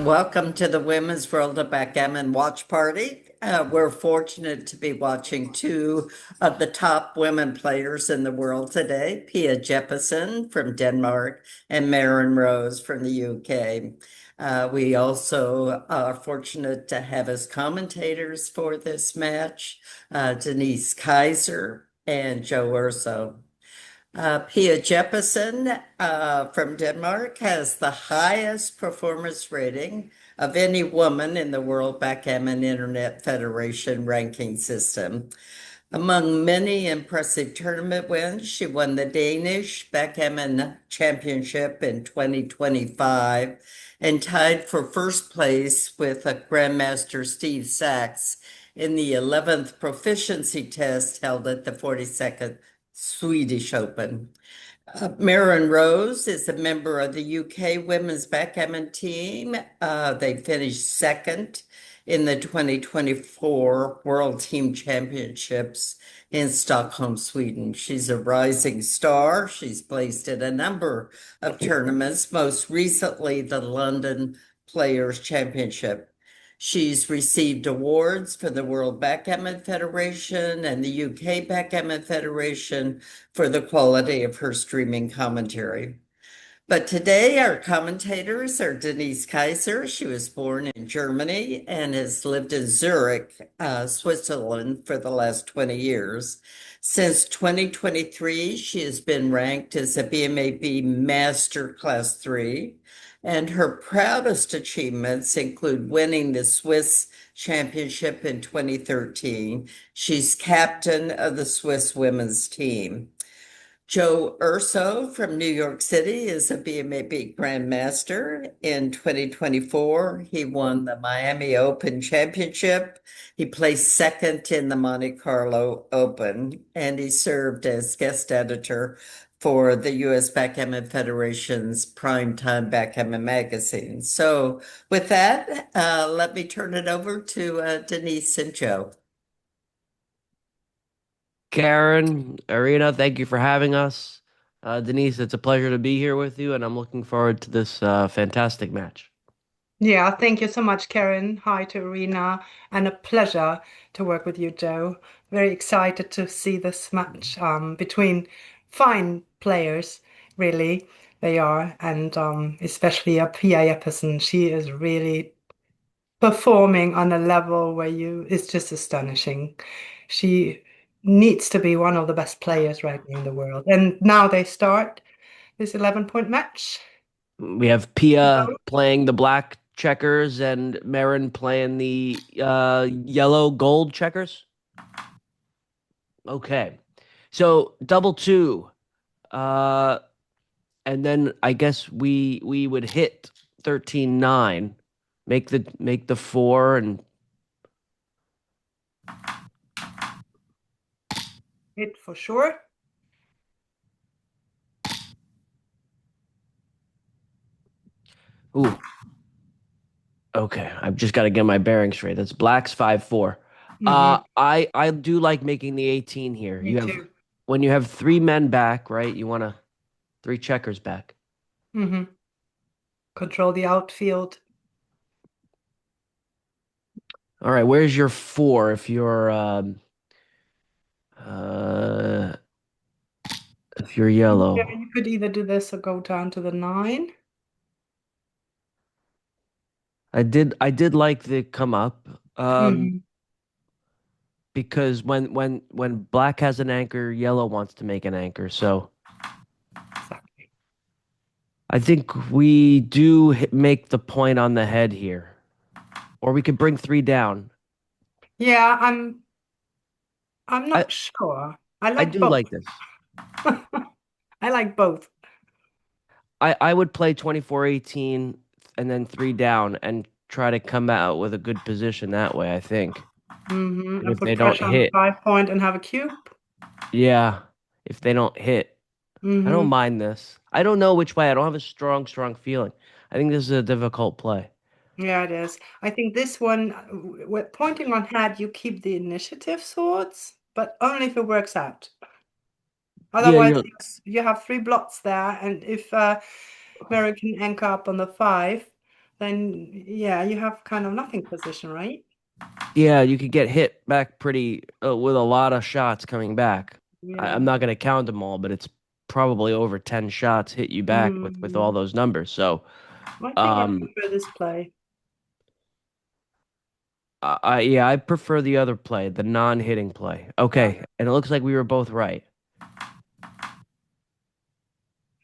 Welcome to the Women's World of Backgammon Watch Party. We're fortunate to be watching two of the top women players in the world today, Pia Jeppesen from Denmark and Merrin Rose from the UK. We also are fortunate to have as commentators for this match, Denise Kaiser and Joe Urso. Pia Jeppesen from Denmark has the highest performance rating of any woman in the World Backgammon Internet Federation ranking system. Among many impressive tournament wins, she won the Danish Backgammon Championship in 2025 and tied for first place with Grandmaster Steve Sachs in the 11th proficiency test held at the 42nd Swedish Open. Merrin Rose is a member of the UK women's backgammon team. They finished second in the 2024 World Team Championships in Stockholm, Sweden. She's a rising star. She's placed in a number of tournaments, most recently the London Players' Championship. She's received awards for the World Backgammon Federation and the UK Backgammon Federation for the quality of her streaming commentary. But today, our commentators are Denise Kaiser. She was born in Germany and has lived in Zurich, Switzerland, for the last 20 years. Since 2023, she has been ranked as a BMAB Master Class 3. And her proudest achievements include winning the Swiss Championship in 2013. She's captain of the Swiss women's team. Joe Urso from New York City is a BMAB Grandmaster. In 2024, he won the Miami Open Championship. He placed second in the Monte Carlo Open, and he served as guest editor for the U.S. Backgammon Federation's Primetime Backgammon magazine. So with that, let me turn it over to Denise and Joe. Karen, Arena, thank you for having us. Denise, it's a pleasure to be here with you, and I'm looking forward to this fantastic match. Yeah, thank you so much, Karen. Hi to Arena, and a pleasure to work with you, Joe. Very excited to see this match between fine players, really. They are, and especially Pia Jeppesen. She is really performing on a level where it's just astonishing. She needs to be one of the best players right now in the world. And now they start this 11-point match. We have Pia playing the black checkers and Merrin playing the yellow gold checkers. Okay, so double two, uh, and then I guess we would hit 13-9, make the four and Hit for sure. ooh. Okay, I've just got to get my bearings straight. That's black's 5-4. I do like making the 18 here. Me too. When you have three men back, right? You want to three checkers back. hmm Control the outfield. All right, where's your four uh if you're Yeah, yellow? you could either do this or go down to the 9. I did like the come up. hmm Because when black has an anchor, yellow wants to make an anchor. So Exactly. I think we do make the point on the head here. Or we could bring three down. Yeah, I'm I not sure. I I like do both. like this. I like both. I would play 24-18 and then three down and try to come out with a good position that way, I think. And And if they put don't pressure on the hit, 5-point and have a cube. yeah, if they don't hit, I don't hmm mind this. I don't know which way. I don't have a strong feeling. I think this is a difficult play. Yeah, it is. I think this one, with pointing on head, you keep the initiative swords, but only if it works out. Yeah, Otherwise, you're you have three blots there, and if Merrin can anchor up on the 5, then yeah, you have kind of nothing position, right? Yeah, you could get hit back pretty with a lot of shots coming back. I'm Yeah. not going to count them all, but it's probably over 10 shots hit you back with all Mm, those numbers. So, I think I um, prefer this play. yeah, I prefer the other play, the non-hitting play. Yeah. Okay, and it looks like we were both right.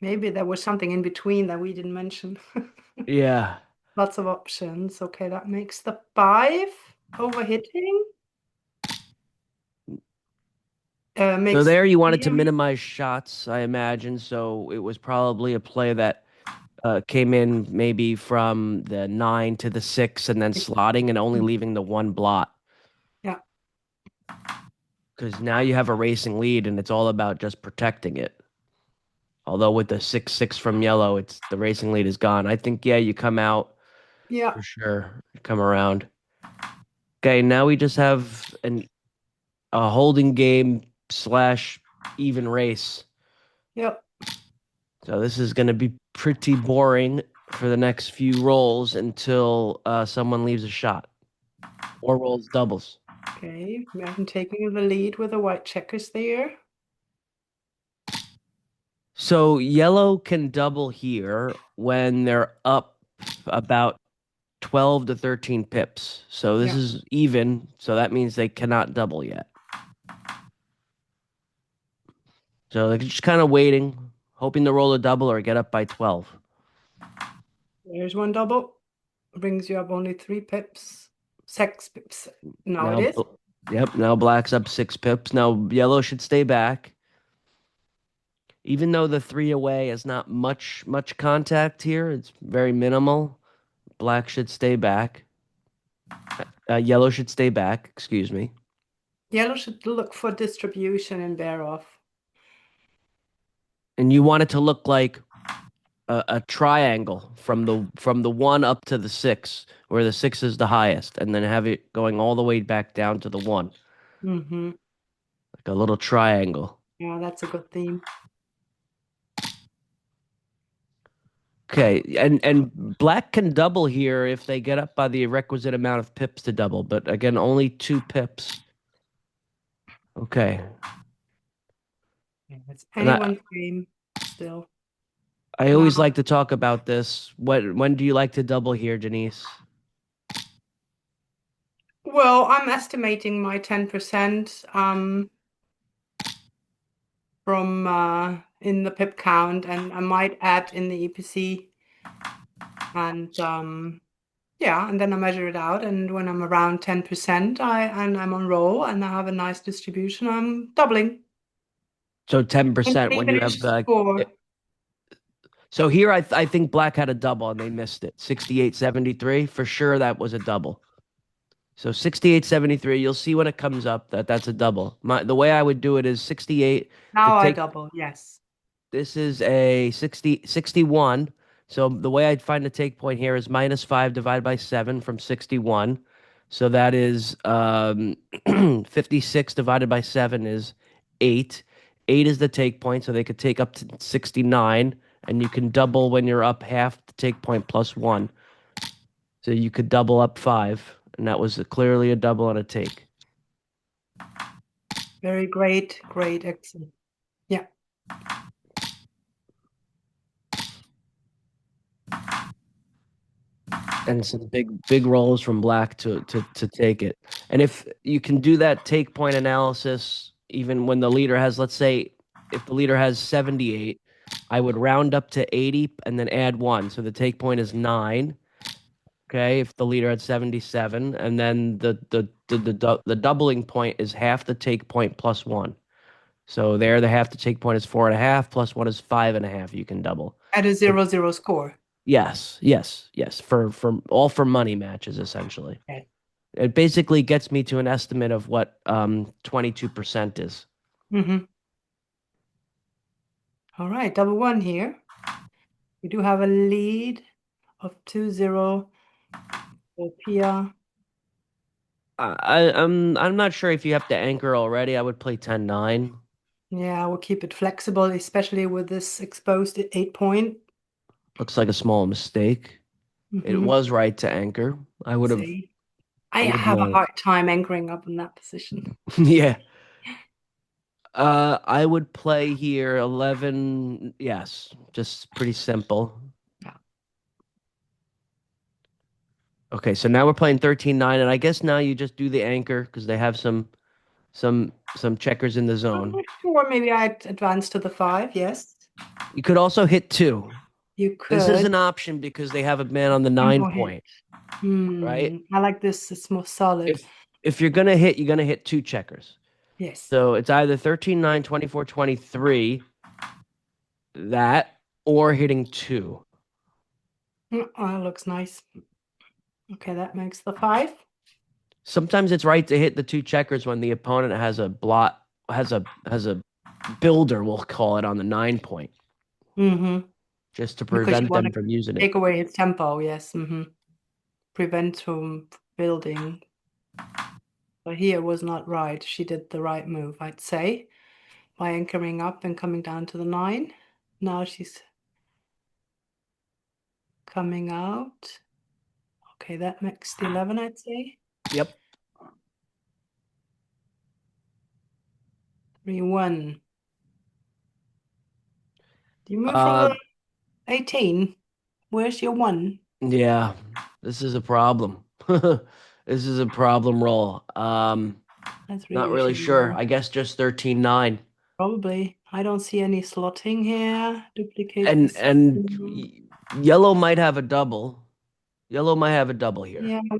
Maybe there was something in between that we didn't mention. Yeah. Lots of options. Okay, that makes the 5 overhitting. So Makes there you wanted to three. minimize shots, I imagine. So it was probably a play that came in maybe from the 9 to the 6 and then slotting and only leaving the one blot. Yeah. Because now you have a racing lead and it's all about just protecting it. Although with the 6-6 from yellow, it's the racing lead is gone. I think, yeah, you come out Yeah. for sure. Come around. Okay, now we just have a holding game slash even race. Yep. So this is going to be pretty boring for the next few rolls until someone leaves a shot or rolls doubles. Okay. I'm taking the lead with the white checkers there. So yellow can double here when they're up about 12 to 13 pips. So this Yeah. is even, so that means they cannot double yet. So they're just kind of waiting, hoping to roll a double or get up by 12. There's one double. Brings you up only 3 pips. 6 pips. Now it Now, is. yep, now black's up 6 pips. Now yellow should stay back. Even though the 3 away is not much contact here, it's very minimal. Black should stay back. Yellow should stay back, excuse me. Yellow should look for distribution and bear off. And you want it to look like a triangle from the 1 up to the 6, where the 6 is the highest, and then have it going all the way back down to the 1, Mm-hmm. like a little triangle. Yeah, that's a good theme. Okay, and black can double here if they get up by the requisite amount of pips to double, but again, only 2 pips. Okay, Yeah, it's and anyone's game still. I Now, always like to talk about this. When do you like to double here, Denise? well, I'm estimating my 10% from in the pip count, and I might add in the EPC, and yeah, and then I measure it out, and when I'm around 10%, I'm on roll and I have a nice distribution, I'm doubling. So And 10% when you even have score. so here I think black had a double and they missed it. 68-73 for sure that was a double. So 68-73, you'll see when it comes up that that's a double. The way I would do it is 68 to Now I take double, yes. this is a 61. So the way I'd find the take point here is -5 divided by 7 from 61. So that is 56 divided by 7 is 8. 8 is the take point, so they could take up to 69, and you can double when you're up half the take point plus 1. So you could double up 5, and that was clearly a double on a take. Very great, great, excellent. Yeah. And some big rolls from black to take it. And if you can do that take point analysis, even when the leader has, let's say, if the leader has 78, I would round up to 80 and then add 1. So the take point is 9. Okay, if the leader had 77, and then the doubling point is half the take point plus 1. So there, the half the take point is 4.5 plus 1 is 5.5. You can double. At a 0-0 score. Yes. For all for money matches, essentially. Okay. It basically gets me to an estimate of what 22% is. Mm-hmm. All right, double one here. We do have a lead of 2-0 for Pia. I'm not sure if you have to anchor already. I would play 10-9. Yeah, we'll keep it flexible, especially with this exposed 8 point. Looks like a small mistake. It Hmm. was right to anchor. See, I I would have have a known hard time anchoring up in that position. it. Yeah. I would play here 11. Yes, just pretty simple. Yeah. Okay, so now we're playing 13-9, and I guess now you just do the anchor because they have some checkers in the zone. Or maybe I'd advance to the five. Yes, You could also hit two. you This is could. an option because they have a man on the nine Tempo hit. point, right? I like this. It's more solid. If you're gonna hit, you're gonna hit two checkers. Yes. So it's either 13-9, 24-23, that, or hitting two. Oh, looks nice. Okay, that makes the five. Sometimes it's right to hit the two checkers when the opponent has a blot, has a builder, we'll call it, on the nine point, Mm-hmm. just to Because you prevent want them to from using it. take away his tempo. Yes. Mm-hmm. Prevent from building. But here was not right. She did the right move, I'd say, by anchoring up and coming down to the nine. Now she's coming out. Okay, that makes the 11, I'd say. Yep. 3-1. Do you move from Uh, the 18? Where's your one? yeah, this is a problem. This is a problem roll. That's Not really a really sure. shame. I guess just 13-9. Probably. I don't see any slotting here. Duplicate And this. and yellow might have a double. Yellow might have a double here. Yeah, I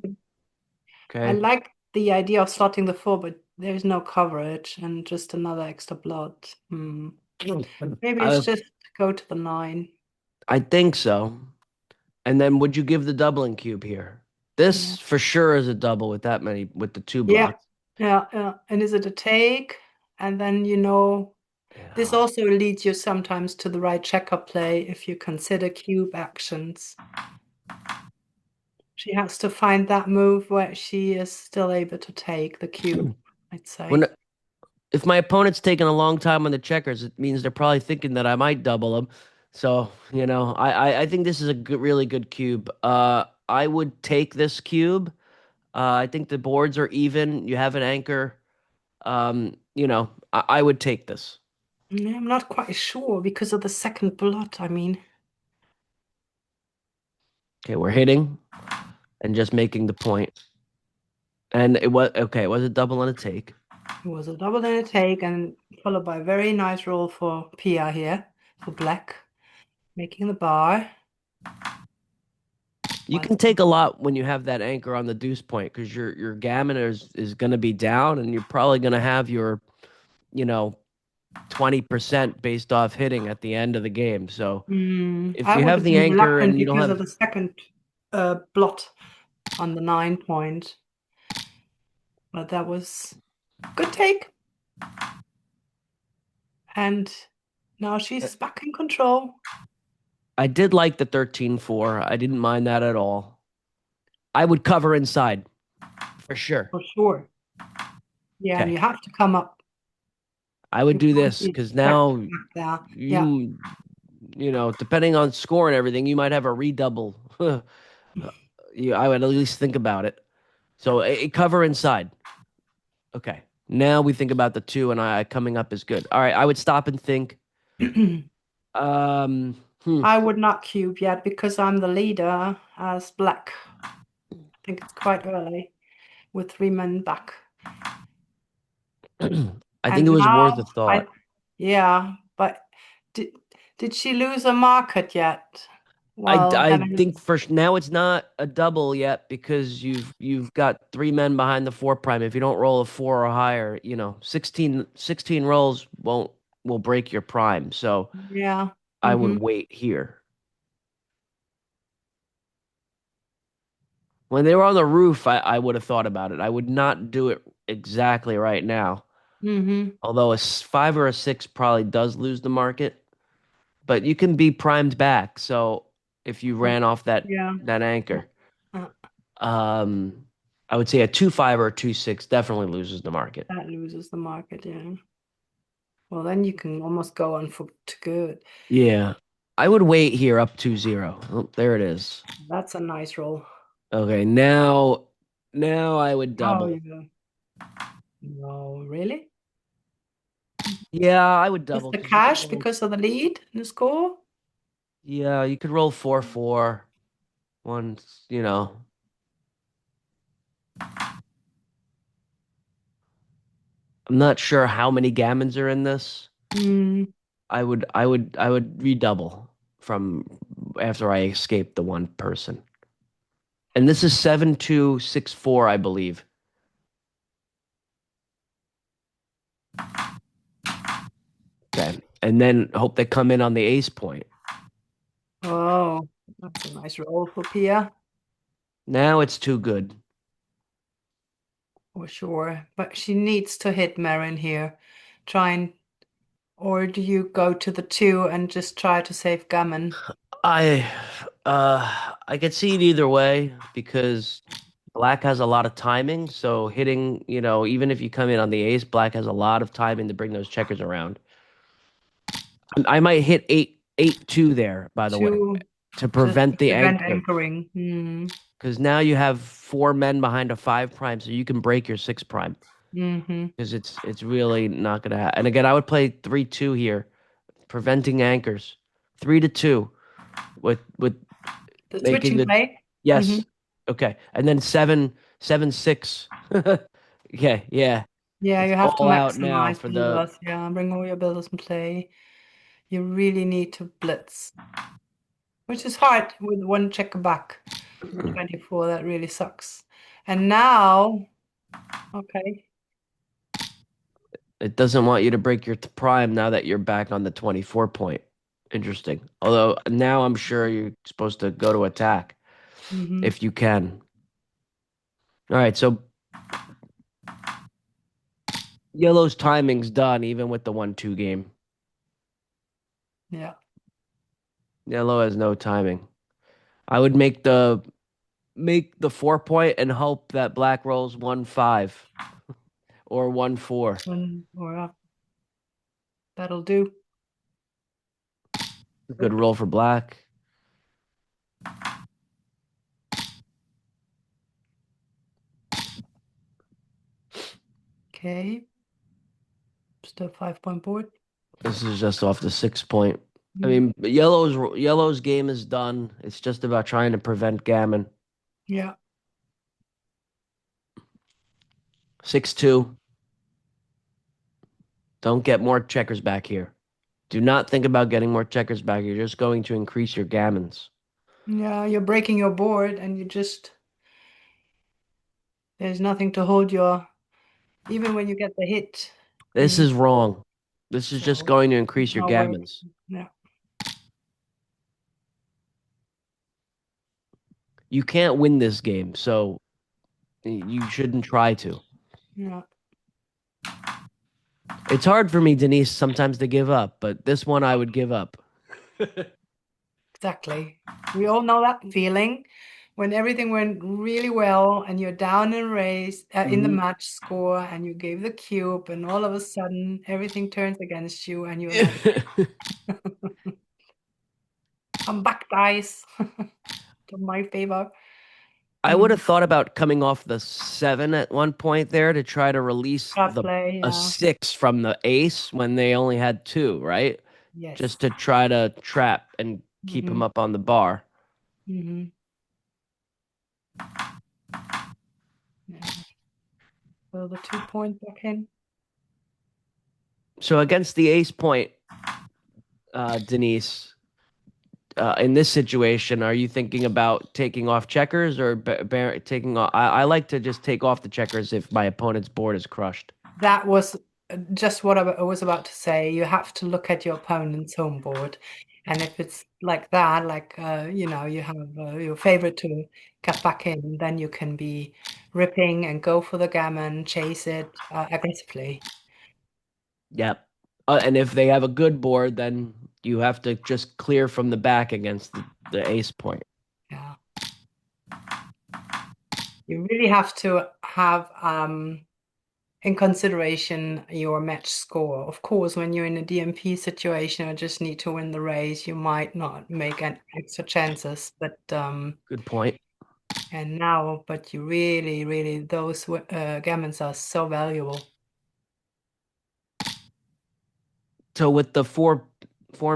Okay. like the idea of slotting the four, but there's no coverage and just another extra blot. Maybe it's I just go to the nine. I think so. And then would you give the doubling cube here? Yeah. This for sure is a double with that many with the two Yeah. blots. Yeah. Yeah. And is it a take? And then, this Yeah. also leads you sometimes to the right checker play if you consider cube actions. She has to find that move where she is still able to take the cube, I'd When say. if my opponent's taking a long time on the checkers, it means they're probably thinking that I might double them. So, I think this is a good, really good cube. I would take this cube. I think the boards are even. You have an anchor. I would take this. Yeah, I'm not quite sure because of the second blot. I mean, Okay, we're hitting and just making the point. And it was okay. It was a double and a take. it was a double and a take, and followed by a very nice roll for Pia here, for black, making the bar. You While can take a lot when you have that anchor on the deuce point because your gammon is going to be down, and you're probably going to have your you know 20% based off hitting at the end of the game. So if I you would have have the been anchor reluctant and you don't because of have, the second blot on the 9 point, but that was good take. And now she's back in control I did like the 13-4. I didn't mind that at all. I would cover inside for sure. for sure. Yeah, and Okay. you have to come up. I would You do can't this be because trapped now back there. Yeah. depending on score and everything, you might have a redouble. I would at least think about it. So a cover inside. Okay. Now we think about the two, and I coming up is good. All right. I would stop and think. Um, hmm. I would not cube yet because I'm the leader as black. I think it's quite early with 3 men back. I think And it was now worth a thought. yeah, but did did she lose a market yet? Well, I then think first now it's not a double yet because you've got three men behind the four prime. If you don't roll a four or higher, 16 rolls will break your prime. So yeah. I would Mm-hmm. wait here. When they were on the roof, I would have thought about it. I would not do it exactly right now. Mm-hmm. Although five or a six probably does lose the market, but you can be primed back. So if you ran off Yeah. that anchor. Uh, Um, I would say a 2-5 or a 2-6 definitely loses the market. that loses the market, yeah. Well, then you can almost go on for to good. Yeah. I would wait here up 2-0. Oh, there it is. That's a nice roll. Okay, now I would Oh, double. you no, really? Yeah, I would Just double the because you could cash roll. because of the lead in the score? Yeah, you could roll 4-4. Once, I'm not sure how many gammons are in this. Mm, I would redouble from after I escape the one person. And this is 7-2-6-4, I believe. Okay. And then hope they come in on the ace point. oh, that's a nice roll for Pia, Now it's too good. for sure. But she needs to hit Merrin here. Try and, or do you go to the two and just try to save gammon? I I could see it either way because black has a lot of timing, so hitting, even if you come in on the ace, black has a lot of timing to bring those checkers around. I might hit 8-2 there, by the way, Two, to just prevent to the prevent anchor. anchoring. Hmm. Because now you have four men behind a five prime, so you can break your six prime. Hmm. Because it's really not gonna happen. And again, I would play 3-2 here, preventing anchors. 3-2 with The making switching the play. Hmm. yes. Okay. And then 7-7-6. Yeah, yeah. Yeah, It's you have to all out now maximize for the builders. Yeah, bring all your builders in play. You really need to blitz, which is hard with one checker back. 24, that really sucks. And now, okay, it doesn't want you to break your prime now that you're back on the 24 point. Interesting. Although now I'm sure you're supposed to go to attack hmm, if you can. All right, so yellow's timing's done even with the 1-2 game. yeah. Yellow has no timing. I would make the 4 point and hope that black rolls 1-5 or 1-4. Or that'll do. Good roll for black. Okay, still 5 point board. This is just off the 6 point. I Mm, mean, yellow's game is done. It's just about trying to prevent gammon. yeah, 6-2. Don't get more checkers back here. Do not think about getting more checkers back. You're just going to increase your gammons. yeah, you're breaking your board and there's nothing to hold even when you get the hit This in, is wrong. This is just so going to increase your no work. gammons. Yeah, You can't win this game, so you shouldn't try to. yeah. It's hard for me, Denise, sometimes to give up, but this one I would give up. Exactly. We all know that feeling when everything went really well and you're down in race in the Mhm. match score and you gave the cube and all of a sudden everything turns against you and you're like, come back, dice, to my favor. I would Mm, have thought about coming off the 7 at one point there to try to release trap the play, a yeah. 6 from the ace when they only had 2, right? Yes. Just to try to trap and keep him Hmm. up on the bar. Hmm. Yeah. So the 2 point back in. So against the ace point, Denise, in this situation, are you thinking about taking off checkers or taking off? I like to just take off the checkers if my opponent's board is crushed. That was just what I was about to say. You have to look at your opponent's home board. And if it's like that, like, you have your favorite to cut back in, then you can be ripping and go for the gammon, chase it aggressively. Yep. And if they have a good board, then you have to just clear from the back against the ace point. Yeah. You really have to have in consideration your match score. Of course, when you're in a DMP situation or just need to win the race, you might not make an extra chances. But Good point. and now, but you really, really, those gammons are so valuable. So with the four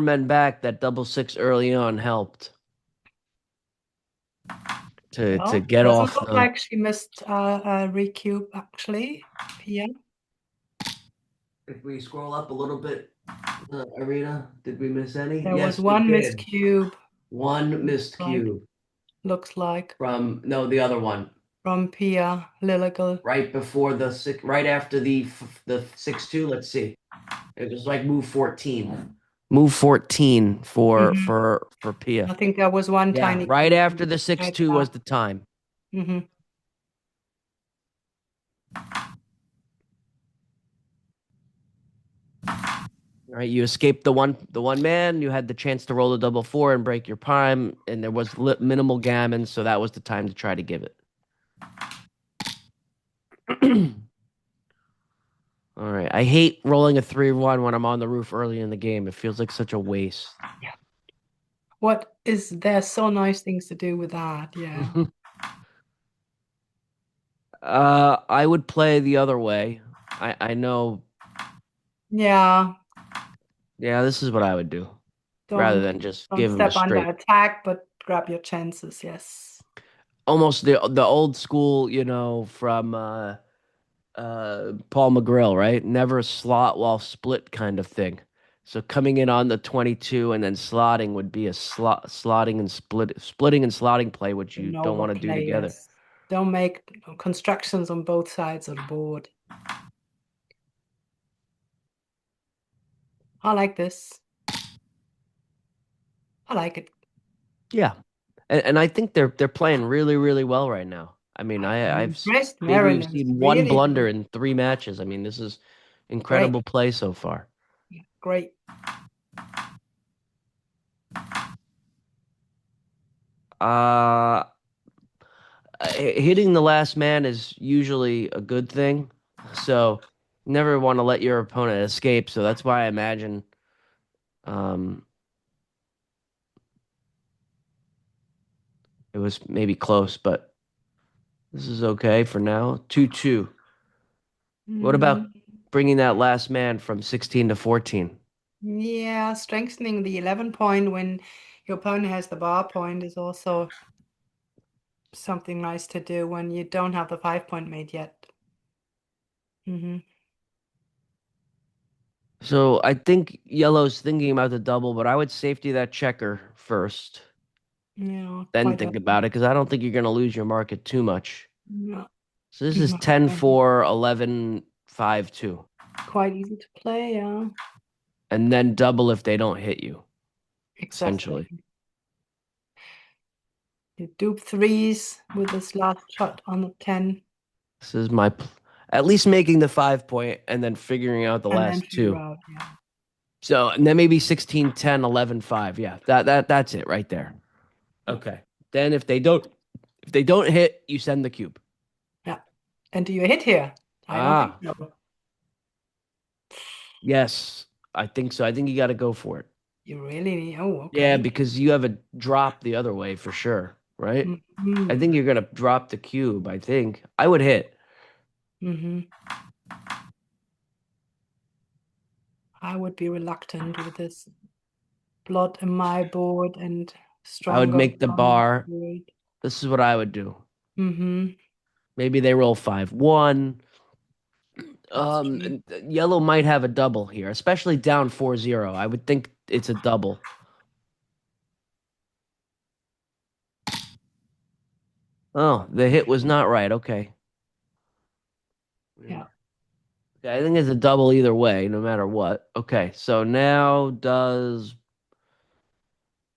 men back, that double six early on helped to Well, get doesn't off look the. like she missed a recube actually, Pia. If we scroll up a little bit, Arena, did we miss any? There was Yes, we one missed did. cube, One missed like cube looks like from no, the other one from Pia Lillegal. right before the six, right after the 6-2. Let's see. It was like move 14. Move 14 for Hmm. Pia. I think there was one Yeah, tiny right cube after the right 6-2 was the time. Mm-hmm. All right, you escaped the one man. You had the chance to roll a double four and break your prime, and there was minimal gammon, so that was the time to try to give it. All right, I hate rolling a 3-1 when I'm on the roof early in the game. It feels like such a waste. What is there so nice things to do with that? Yeah. I would play the other way. I know. Yeah. Yeah, this is what I would do rather Don't than just don't give him a step under straight. attack, but grab your chances. Yes. Almost the old school, from Paul McGrill, right? Never slot while split kind of thing. So coming in on the 22 and then slotting would be a slotting and splitting and slotting play, which The you don't Nova want to do play, together. yes. Don't make constructions on both sides of the board. I like this. I like it. Yeah, and I think they're playing really really well right now. I mean, I'm I've impressed. maybe Merrin we've is seen one really blunder in 3 matches. I mean, this is great. incredible play so far. Great. Uh, Hitting the last man is usually a good thing. So never want to let your opponent escape. So that's why I imagine um, it was maybe close, but this is okay for now. 2-2. What about Mm, bringing that last man from 16 to 14? yeah, strengthening the 11 point when your opponent has the bar point is also something nice to do when you don't have the 5 point made yet. Mm-hmm. So I think yellow's thinking about the double, but I would safety that checker first, Yeah, then quite think about it because I don't think you're going to lose your market too much. yeah, So this is not 10-4, 11-5-2. quite easy to play, yeah. And then double if they don't hit you, Exactly. essentially. You dupe threes with this last shot on the 10 This is at least making the 5 point and then figuring out the and then last figure two. out, yeah. So, and then maybe 16, 10, 11, 5. Yeah, that's it right there. Yeah. Okay. Then if they don't hit, you send the cube. Yeah. And do you hit here? I don't think Ah, so. yes. I think so. I think you got to go for it. You really, oh, Yeah, okay. because you have a drop the other way for sure, right? I Mm-hmm. think you're gonna drop the cube. I think I would hit. Mm-hmm. I would be reluctant with this blood in my board and I would stronger make the on my bar. board. This is what I would do. Mm-hmm. Maybe they roll 5-1. That's true. Yellow might have a double here, especially down 4-0. I would think it's a double. Oh, the hit was not right. Okay. Yeah. Yeah, I think it's a double either way, no matter what. Okay, so now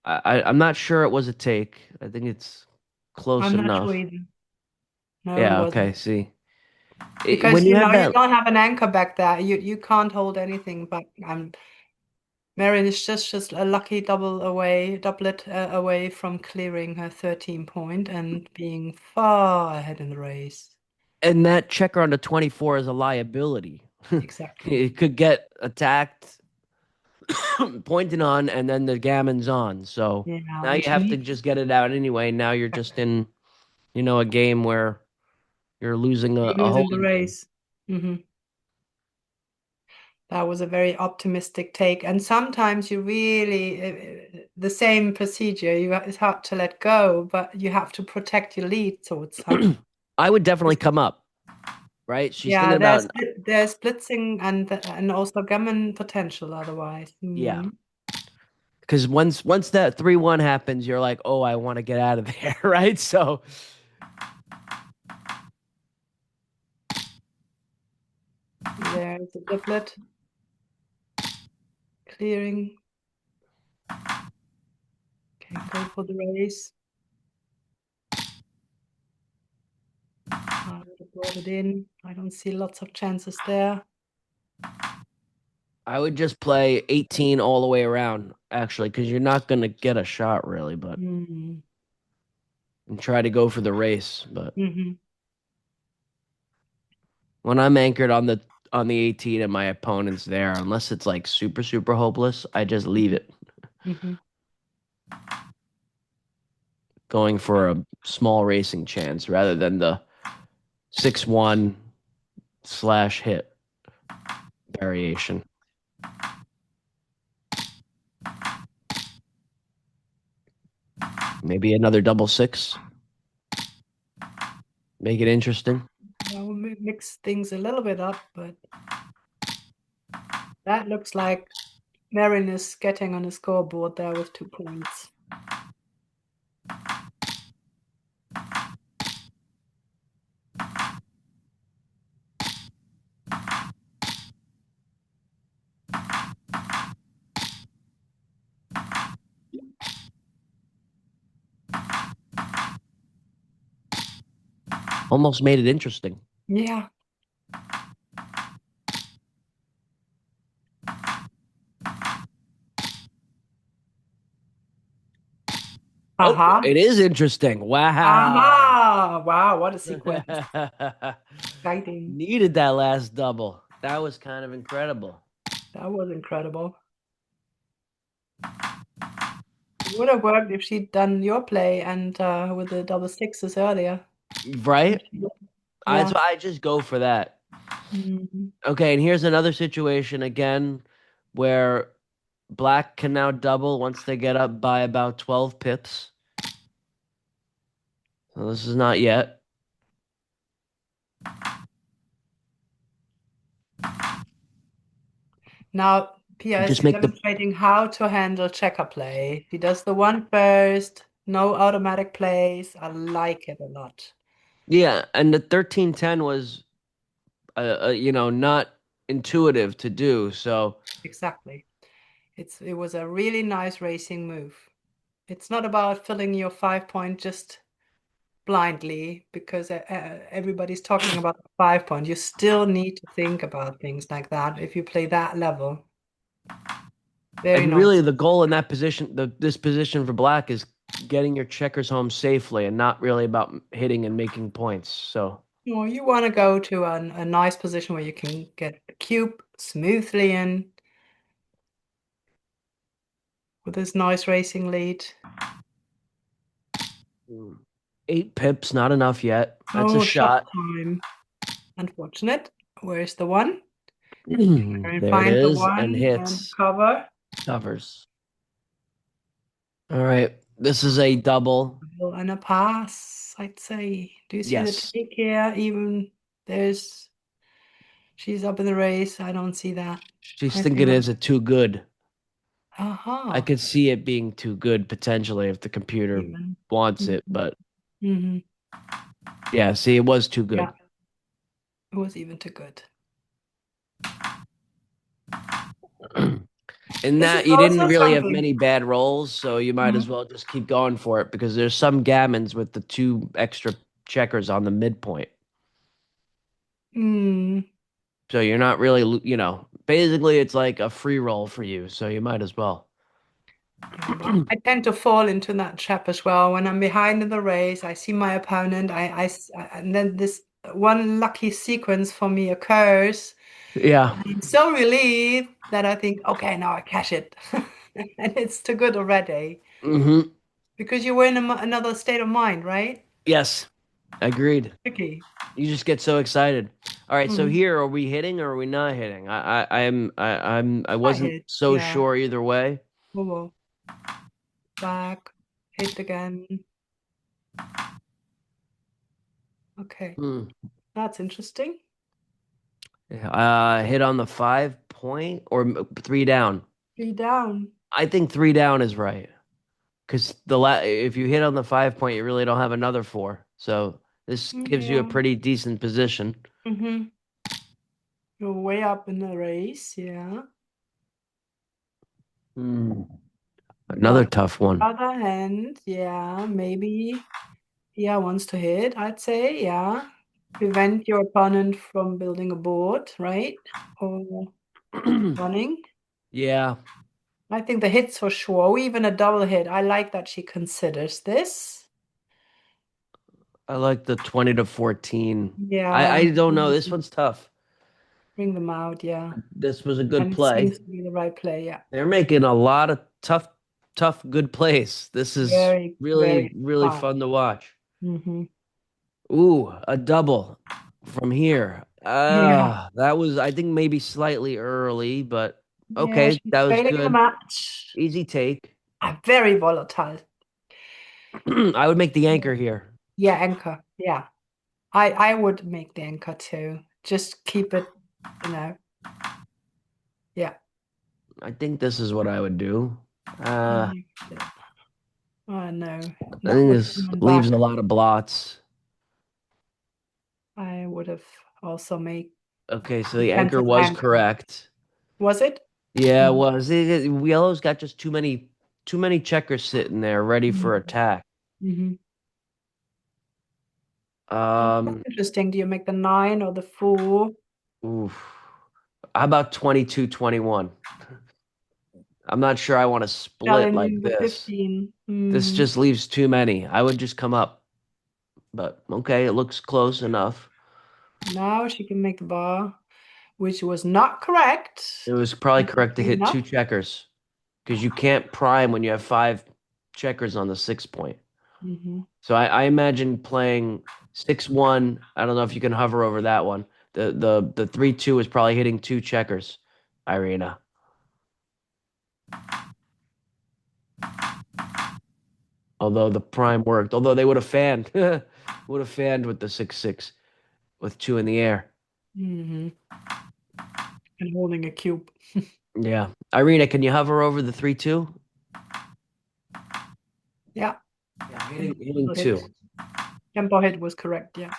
I'm not sure it was a take. I think it's close I'm not sure enough. either. No, it Yeah, wasn't. okay, see. Because When you have you that, don't have an anchor back there. You can't hold anything back. Merrin is just a lucky doublet away from clearing her 13 point and being far ahead in the race. And that checker on the 24 is a liability. Exactly. It could get attacked, pointed on, and then the gammon's on. So Yeah, now you and she have to needs just get it out anyway. Now you're just in, a game where you're losing a losing the holding game. race. Hmm. That was a very optimistic take. And sometimes you really, the same procedure, it's hard to let go, but you have to protect your lead. So it's I would definitely come up, right? She's thinking yeah, about, there's blitzing and also gammon potential otherwise. yeah. Mm. Because once that 3-1 happens, you're like, oh, I want to get out of there, right? So There's a doublet clearing. Can go for the race. I would have brought it in. I don't see lots of chances there. I would just play 18 all the way around, actually, because you're not gonna get a shot really, but Mm. and try to go for the race. But Hmm. when I'm anchored on the 18 and my opponent's there, unless it's like super super hopeless, I just leave it, Hmm. going for a small racing chance rather than the 6-1 slash hit variation. Maybe another double six, make it interesting. Well, we'll mix things a little bit up, but that looks like Merrin is getting on the scoreboard there with 2 points. Almost made it interesting. Yeah. Oh, Aha. it is interesting. Wow. Aha. Wow, what a sequence. Exciting. Needed that last double. That was kind of incredible. That was incredible. It would have worked if she'd done your play and with the double sixes earlier. Right? That's Yeah. why I just go for that. Mhm. Okay, and here's another situation again where black can now double once they get up by about 12 pips. So this is not yet. Now, You P.S. just you're make the demonstrating how to handle checker play. He does the one first, no automatic plays. I like it a lot. yeah, and the 13-10 was not intuitive to do. So Exactly. It was a really nice racing move. It's not about filling your 5 point just blindly because everybody's talking about the 5 point. You still need to think about things like that if you play that level. Very and really nice. the goal in that position, this position for black is getting your checkers home safely and not really about hitting and making points. So Or you want to go to a nice position where you can get the cube smoothly in with this nice racing lead. 8 pips, not enough yet. That's a Oh, shot shot. time. Unfortunate. Where's the one? And There it find the is, and one and hits, cover. covers. All right, this is a double. And a pass, I'd say. Do you see the Yes, take here? Even there's she's up in the race. I don't see that. she's I thinking, think, is it too good? I aha, could see it being too good potentially if the computer even. wants it, Mhm. but Mhm. yeah, see, it was too good. Yeah, it was even too good. In This is that, you didn't also really have something. many bad rolls, so you might as Mhm. well just keep going for it because there's some gammons with the two extra checkers on the midpoint. Mm. So you're not really, basically it's like a free roll for you, so you might as well. Yeah, but I tend to fall into that trap as well. When I'm behind in the race, I see my opponent, and then this one lucky sequence for me occurs, Yeah. I'm so relieved that I think, okay, now I cash it. And it's too good already. Hmm. Because you were in another state of mind, right? Yes. Agreed. Tricky. You just get so excited. All right, so Mm-hmm. here, are we hitting or are we not hitting? I I wasn't hit. so Yeah. sure either way. Whoa, whoa. Back. Hit again. Okay. Hmm. That's interesting. Hit on the 5 point or three down. Three down. I think three down is right because if you hit on the 5 point, you really don't have another four. So this gives you a Yeah. pretty decent position. Mm-hmm. You're way up in the race. Yeah. Hmm. Another But tough one. other hand, yeah, maybe Pia wants to hit, I'd say, yeah. Prevent your opponent from building a board, right? Or running. Yeah, I think the hits for sure, or even a double hit. I like that she considers this. I like the 20 to 14. I Yeah, don't know. This one's tough. bring them out, yeah. This was a good And it play. seems to be the right play, yeah. They're making a lot of tough, good plays. This is Very, really, very really fun. fun to watch. Hmm. Ooh, a double from here. Yeah. That was, I think, maybe slightly early, but Yeah, okay, she's that was trailing the good. match. Easy take. Very volatile. I would make the anchor here. Yeah, anchor. Yeah. I would make the anchor too. Just keep it, you know. Yeah. I think this is what I would do. I Uh, like it. Oh no, I not think with this someone leaves a back. lot of blots. I would have also made Okay, so the anchor defensive was anchor. correct. Was it? Yeah, it Mm. was. Yellow's got just too many checkers sitting there ready for attack. Mm-hmm. That's Um, interesting. Do you make the 9 or the 4? oof. How about 22, 21? I'm not sure I want to split like Challenging the this. 15. This Mm. just leaves too many. I would just come up, but okay, it looks close enough. Now she can make the bar, which was not correct. It was probably correct to Interesting hit two enough. checkers because you can't prime when you have five checkers on the 6 point. Mm-hmm. So I imagine playing 6-1. I don't know if you can hover over that one. The 3-2 is probably hitting two checkers, Irina. Although the prime worked. Although they would have fanned. Would have fanned with the 6-6 with two in the air. Mm-hmm. And holding a cube. Yeah. Irina, can you hover over the 3-2? Yeah. Yeah, hitting Tempo hit. two. Tempo hit was correct. Yeah.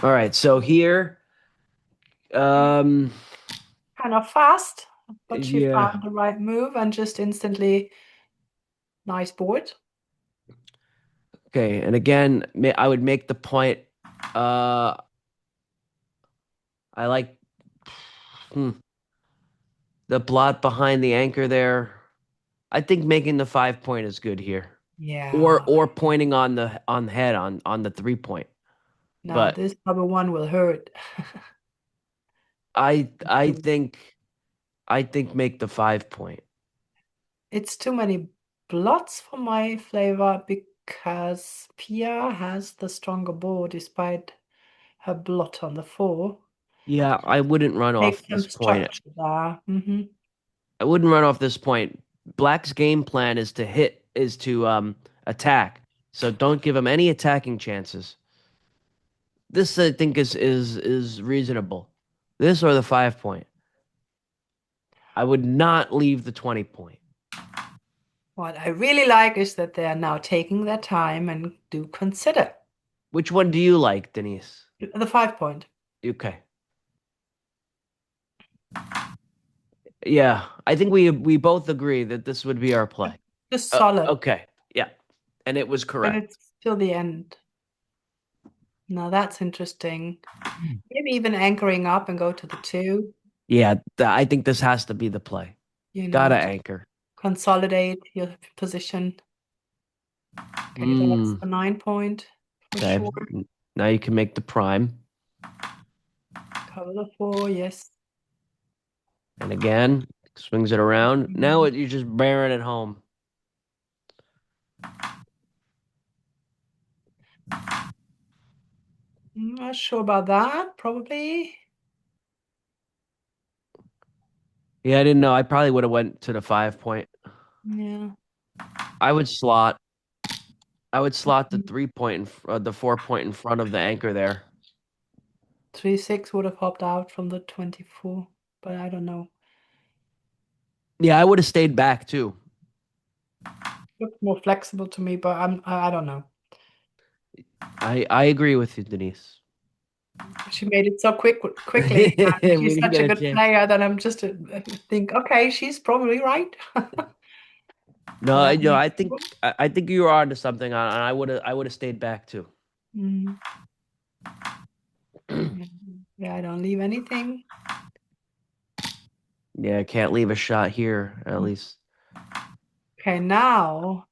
All right, so here, um, Kind of fast, but she yeah. found the right move and just instantly nice board. Okay, and again, I would make the point. Uh, I like hmm, the blot behind the anchor there. I think making the 5 point is good here, Yeah. or pointing on the head on the 3 point. Now But this double one will hurt. I think make the 5 point. It's too many blots for my flavor because Pia has the stronger board despite her blot on the 4. Yeah, I wouldn't run Make off some this point. structure there. Mm-hmm. I wouldn't run off this point. Black's game plan is to attack. So don't give him any attacking chances. This I think is reasonable. This or the 5 point. I would not leave the 20 point. What I really like is that they are now taking their time and do consider Which one do you like, Denise? the 5 point. Okay. Yeah, I think we both agree that this would be our play. Just solid. Okay. Yeah. And it was And correct. it's till the end. Now that's interesting. Maybe even anchoring up and go to the 2, Yeah, I think this has to be the play. you Gotta know, to anchor. consolidate your position. Okay, that's Hmm. the 9 point for Okay. sure. Now you can make the prime. Cover the 4, yes. And again, swings it around. Now you're just bearing it home. I'm not sure about that, probably. Yeah, I didn't know. I probably would have went to the 5 point. Yeah. I would slot. I would slot the 3 point, the 4 point in front of the anchor there. 3-6 would have hopped out from the 24, but I don't know. Yeah, I would have stayed back too. Looks more flexible to me, but I don't know. I agree with you, Denise. She made it so quickly. We She's didn't such get a a good chance. player that I'm just think, okay, she's probably right. No, That I makes think I think you were onto something. And I would have stayed back too. mm, yeah, I don't leave anything. Yeah, I can't leave a shot here, at least. Okay, now,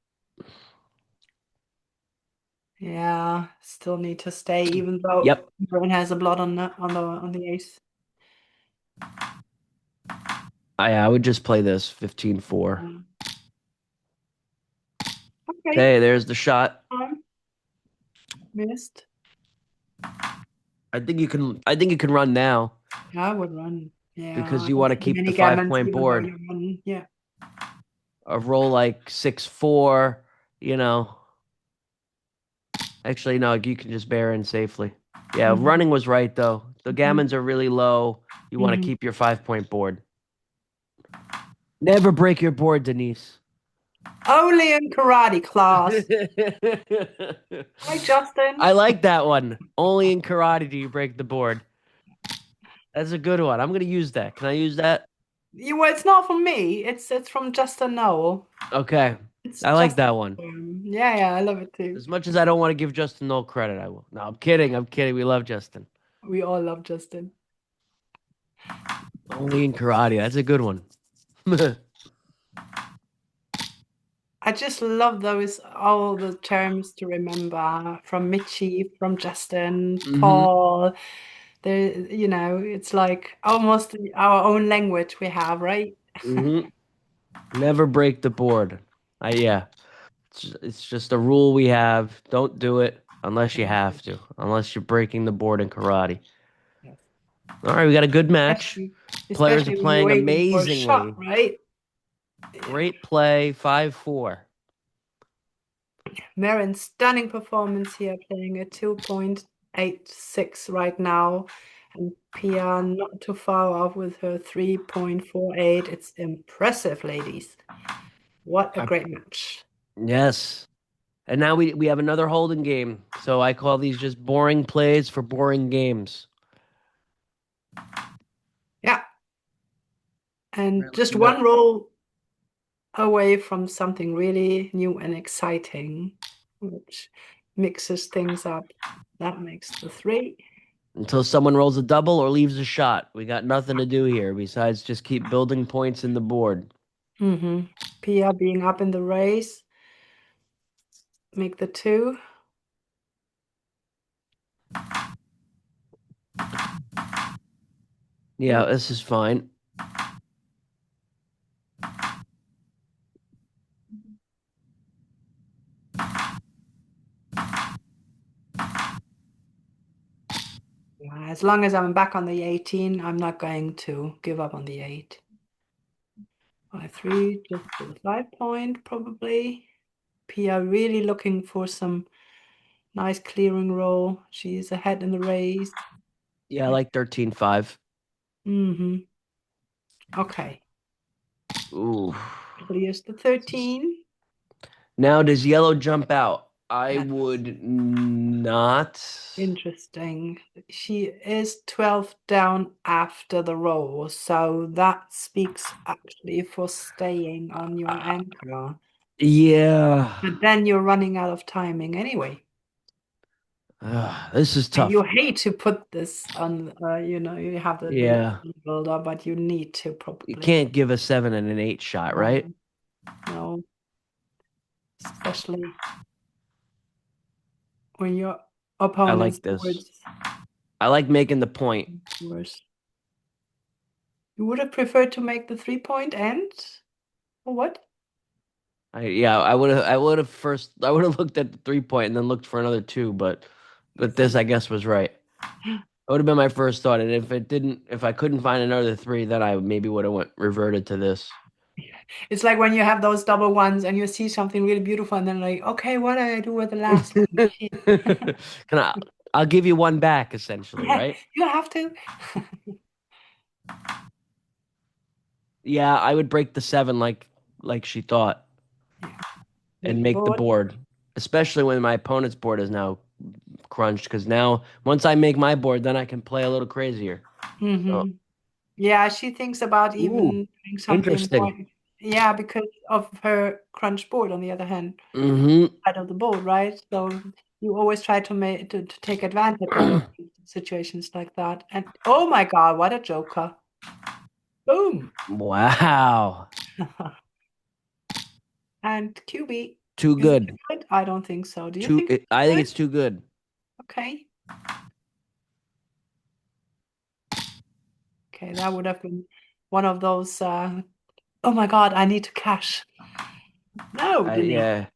yeah, still need to stay, even though Yep. Merrin has a blood on the ace. I would just play this 15-4. Mm. Okay, Okay, there's the shot. missed. I think you can run now I would run. Yeah, because I you don't want to see keep the many five gammons, point even though board. you run. Yeah. A roll like 6-4, you know. Actually, no, you can just bear in safely. Yeah, Hmm. running was right though. The Hmm. gammons are really low. You want to Hmm. keep your 5 point board. Never break your board, Denise. Only in karate class. Hi, Justin. I like that one. Only in karate do you break the board. That's a good one. I'm gonna use that. Can I use that? Well, it's not from me. It's from Justin Noel. Okay. It's I like that Justin. one. Yeah, yeah, I love it too. As much as I don't want to give Justin no credit, I will. No, I'm kidding. I'm kidding. We love Justin. We all love Justin. Only in karate. That's a good one. I just love those all the terms to remember from Mitchie, from Justin, Hmm. Paul. It's like almost our own language we have, right? Hmm. Never break the board. Yeah. It's just a rule we have. Don't do it unless you have to. Unless you're breaking the board in karate. Yes. All right, we got a good match. Especially, Players are especially when you're playing waiting for a shot, amazingly. right? Yeah. Great play, 5-4. Merrin's stunning performance here, playing a 2.86 right now. And Pia not too far off with her 3.48. It's impressive, ladies. What a I- great match. Yes. And now we have another holding game. So I call these just boring plays for boring games. Yeah. And Really just no. one roll away from something really new and exciting, which mixes things up. That makes the 3. Until someone rolls a double or leaves a shot. We got nothing to do here besides just keep building points in the board. Pia being up in the race, make the 2. Yeah, this is fine. As long as I'm back on the 18, I'm not going to give up on the 8. 5-3, just for the 5 point, probably. Pia really looking for some nice clearing roll. She's ahead in the race. Yeah, I like 13-5. Okay. Ooh. Clears the 13. Now, does yellow jump out? I That's would not. interesting. She is 12 down after the roll, so that speaks actually for staying on your anchor. Yeah. But then you're running out of timing anyway. This is And tough. you hate to put this on, you have the little Yeah. builder, but you need to You probably. can't give a 7 and an 8 shot, right? No, no, especially when you're I opponent's like this. boards I like making the point. worse. You would have preferred to make the 3-point end? Or what? I would have first I would have looked at the 3-point and then looked for another two, but this I guess was right. That would have been my first thought, and if I couldn't find another three, then I maybe would have went reverted to this. It's like when you have those double ones and you see something really beautiful and then like, okay, what do I do with the last one? Shit. Can I'll give you one back essentially, Yeah, right? you have to. Yeah, I would break the seven like she thought Yeah, make and the make the board. board, especially when my opponent's board is now crunched. Because now once I make my board, then I can play a little crazier. So, Yeah, she thinks about ooh, even doing something more. interesting. Yeah, because of her crunch board on the other hand, Mm-hmm. side of the board, right? So you always try to make to take advantage out of situations like that. And oh my God, what a joker. Boom. Wow, And QB. too Is it good. good? I don't think so. Do you Too. think it's I think good? it's too good. Okay. Okay, that would have been one of those oh my God, I need to cash. No, Denise. Yeah,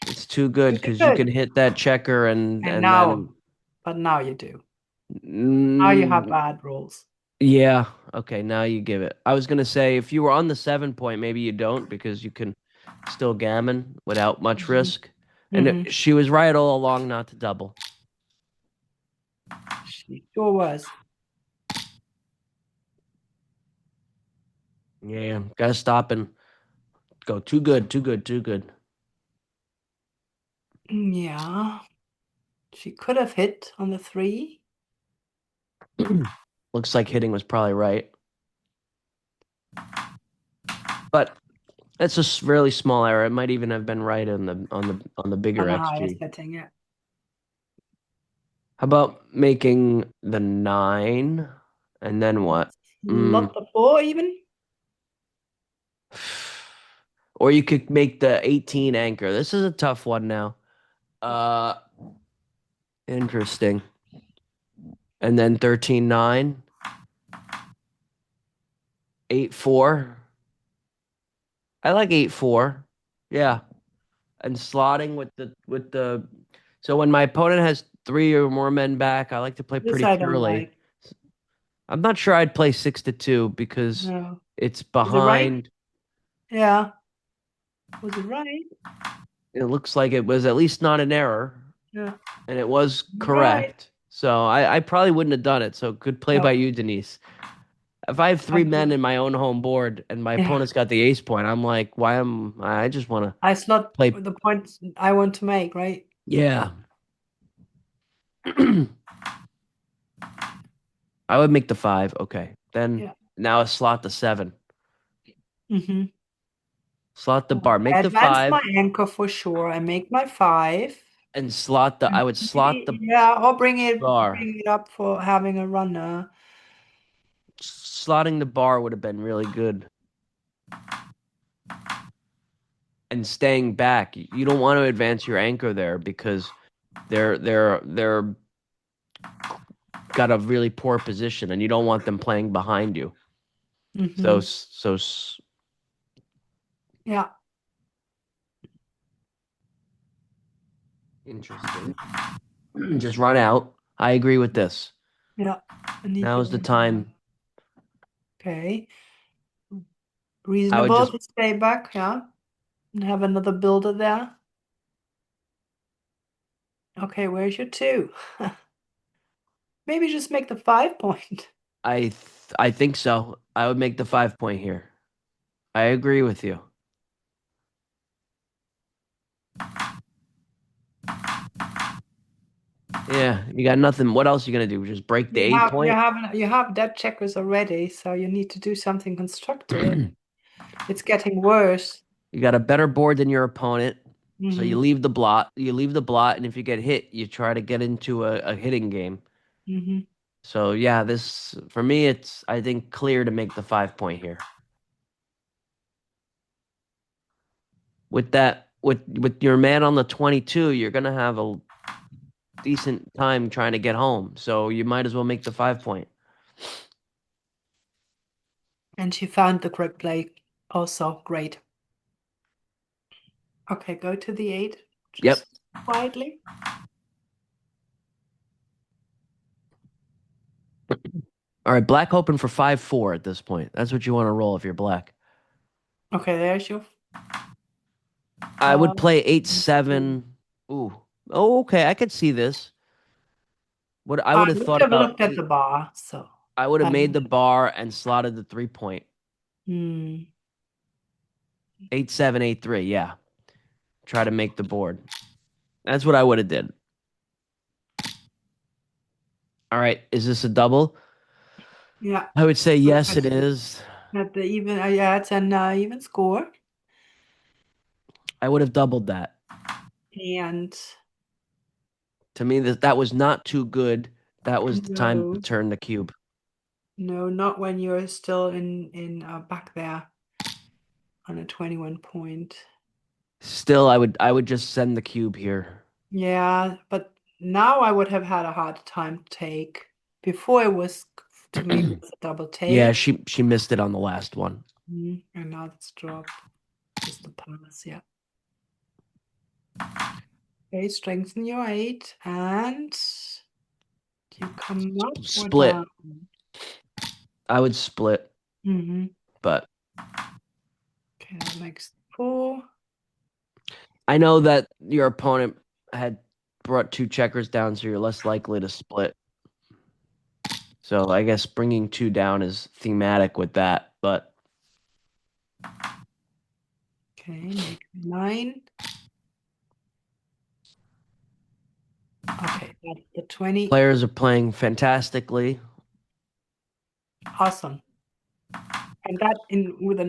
it's too good Is it because you can good? hit that checker And and now, then. but now you do. Now you have Mm, bad rolls. yeah. Okay. Now you give it. I was gonna say if you were on the 7-point, maybe you don't because you can still gammon without much Hmm. risk. And Hmm. she was right all along not to double. She sure was. Yeah. Gotta stop and go. Too good. Too good. Too good. Yeah. She could have hit on the 3. Looks like hitting was probably right, but that's a really small error. It might even have been right on the bigger On the highest XG. setting, yeah. How about making the 9 and then what? Mm. Lot the 4 even. Or you could make the 18 anchor. This is a tough one now. Uh, interesting. And then 13-9, 8-4. I like 8-4. Yeah. And slotting with the so when my opponent has three or more men back, I like to play This pretty I don't purely. like. I'm not sure I'd play 6-2 because No. it's Was it right? behind. Yeah. Was it right? It looks like it was at least not an error, Yeah. and it was Right. correct. So I probably wouldn't have done it. So good play by No. you, Denise. If I have I three men would. in my own home board and my Yeah. opponent's got the ace point, I'm like, why am I just want to I slot play? the points I want to make, right? Yeah. I would make the 5. Okay. Then Yeah. now a slot the 7. Mm-hmm. Slot the bar. I Make the advance 5 my anchor for sure. I make my 5. and slot the And I would slot maybe, the yeah, or bar. bring it up for having a runner. Slotting the bar would have been really good. And staying back. You don't want to advance your anchor there because they're got a really poor position and you don't want them playing behind you. So Mm-hmm. so Yeah. interesting. Just run out. I agree with this. Yeah. I need Now to is the run now. time. Okay. I would Reasonable just to stay back, yeah. And have another builder there. Okay, where's your 2? Maybe just make the 5-point. I think so. I would make the 5-point here. I agree with you. Yeah, you got nothing. What else are you gonna do? Just break the You eight have point? you have dead checkers already, so you need to do something constructive. It's getting worse. You got a better board than your opponent, so you Hmm. leave the blot. You leave the blot, and if you get hit, you try to get into a hitting game. Hmm. So yeah, this for me, it's I think clear to make the 5-point here. With that, with your man on the 22, you're gonna have decent time trying to get home. So you might as well make the 5 point. And she found the correct play also. Great. Okay, go to the 8 Yep. just quietly. All right, black hoping for 5-4 at this point. That's what you want to roll if you're black. Okay, there's your I would play 8-7. Ooh. Oh, okay. I could see this. What I I would have would thought have about looked at the bar, so I would have made um, the bar and slotted the 3 point. hmm. 8-7, 8-3. Yeah. Try to make the board. That's what I would have did. All right. Is this a double? Yeah, I would say yes, it is. at the even, yeah, it's an even score. I would have doubled that. And To me, that was not too good. That was the time to no, turn the cube. no, not when you're still in back there on a 21 point. Still, I would just send the cube here. Yeah, but now I would have had a hard time to take. Before it was, to me, it was a double Yeah, take. she missed it on the last one. And now it's drop. Just the pass, yeah. Okay, strengthen your 8 and you come up or Split. down. I would split, Mm-hmm. but Okay, that makes 4. I know that your opponent had brought two checkers down, so you're less likely to split. So I guess bringing two down is thematic with that, but Okay, make 9. Okay, that's the 20. players are playing fantastically. Awesome. And that in with a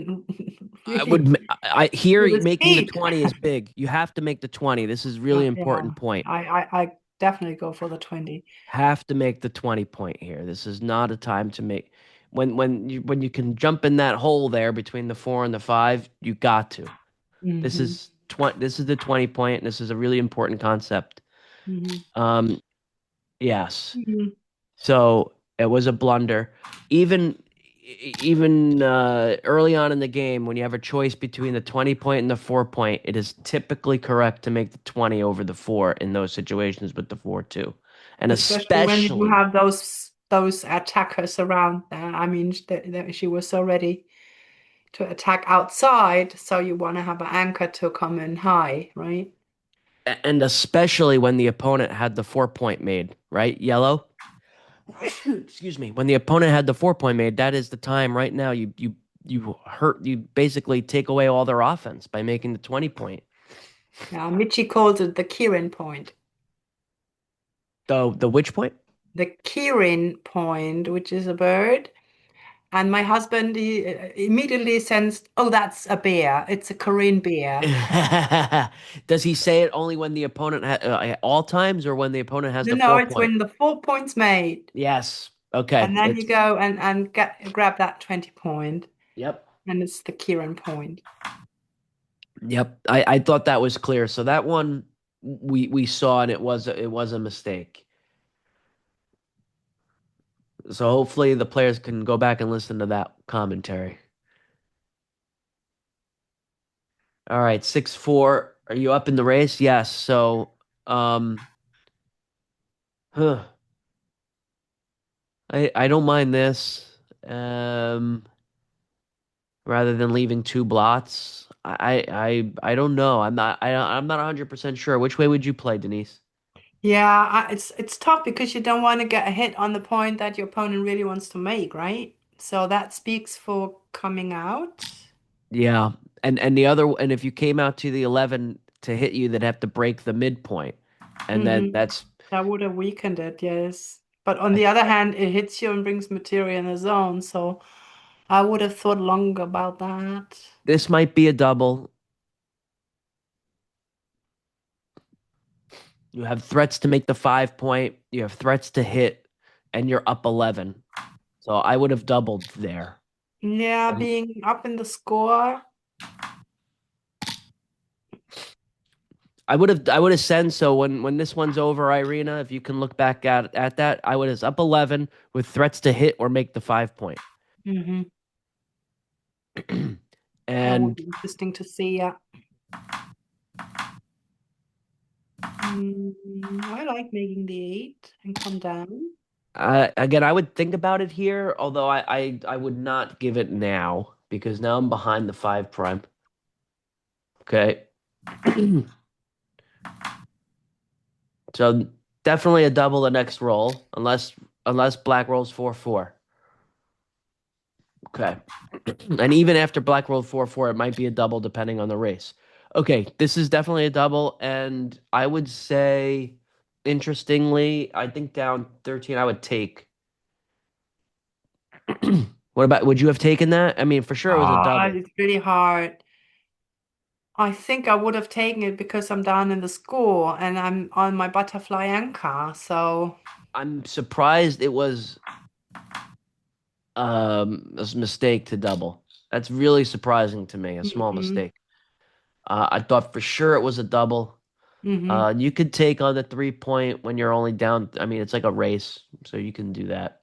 I really would I here with a making the speed. 20 is big. You have to make the 20. This is really Yeah, important point. I definitely go for the 20. Have to make the 20 point here. This is not a time to make when you can jump in that hole there between the 4 and the 5, you got to. This Mm-hmm. is this is the 20 point, and this is a really important concept. Mm-hmm. Um yes. Mm-hmm. So it was a blunder. Even early on in the game, when you have a choice between the 20 point and the 4 point, it is typically correct to make the 20 over the 4 in those situations with the 4-2. And Especially when you especially have those attackers around there. I mean, she was so ready to attack outside, so you want to have an anchor to come in high, right? and especially when the opponent had the 4 point made, right? Yellow. Excuse me. When the opponent had the 4 point made, that is the time right now you basically take away all their offense by making the 20 point. Yeah, Michi calls it the Kirin point. The which point? The Kirin point, which is a bird. And my husband he immediately sensed, oh, that's a bear. It's a Korean bear. Does he say it only when the opponent at all times or when the opponent has No, the no, four it's point? when the 4 points made. Yes. Okay. And then you It's go and grab that 20 point. yep. And it's the Kirin point. Yep. I thought that was clear. So that one we saw and it was a mistake. So hopefully the players can go back and listen to that commentary. All right, 6-4. Are you up in the race? Yes. So um huh. I don't mind this. Rather than leaving two blots. I don't know. I'm not 100% sure. Which way would you play, Denise? Yeah, it's tough because you don't want to get a hit on the point that your opponent really wants to make, right? So that speaks for coming out. Yeah. And if you came out to the 11 to hit you, they'd have to break the midpoint. And then Hmm. that's That would have weakened it, yes. But on the other hand, it hits you and brings material in the zone, so I would have thought longer about that. this might be a double. You have threats to make the 5 point, you have threats to hit, and you're up 11. So I would have doubled there. Yeah, being up in the score. I would have said so when this one's over, Irina, if you can look back at that, I would have up 11 with threats to hit or make the 5 point. Hmm. That would And be interesting to see. Yeah. I like making the 8 and come down. again, I would think about it here, although I would not give it now because now I'm behind the 5 prime. Okay. So definitely a double the next roll, unless black rolls 4-4. Okay. And even after black rolled 4-4, it might be a double depending on the race. Okay, this is definitely a double, and I would say, interestingly, I think down 13, I would take. What about, would you have taken that? I mean, for sure it was a double. It's really hard. I think I would have taken it because I'm down in the score and I'm on my butterfly anchor. So, I'm surprised it was a mistake to double. That's really surprising to me, a small hmm mistake. I thought for sure it was a double. hmm You could take on the 3 point when you're only down. I mean, it's like a race, so you can do that.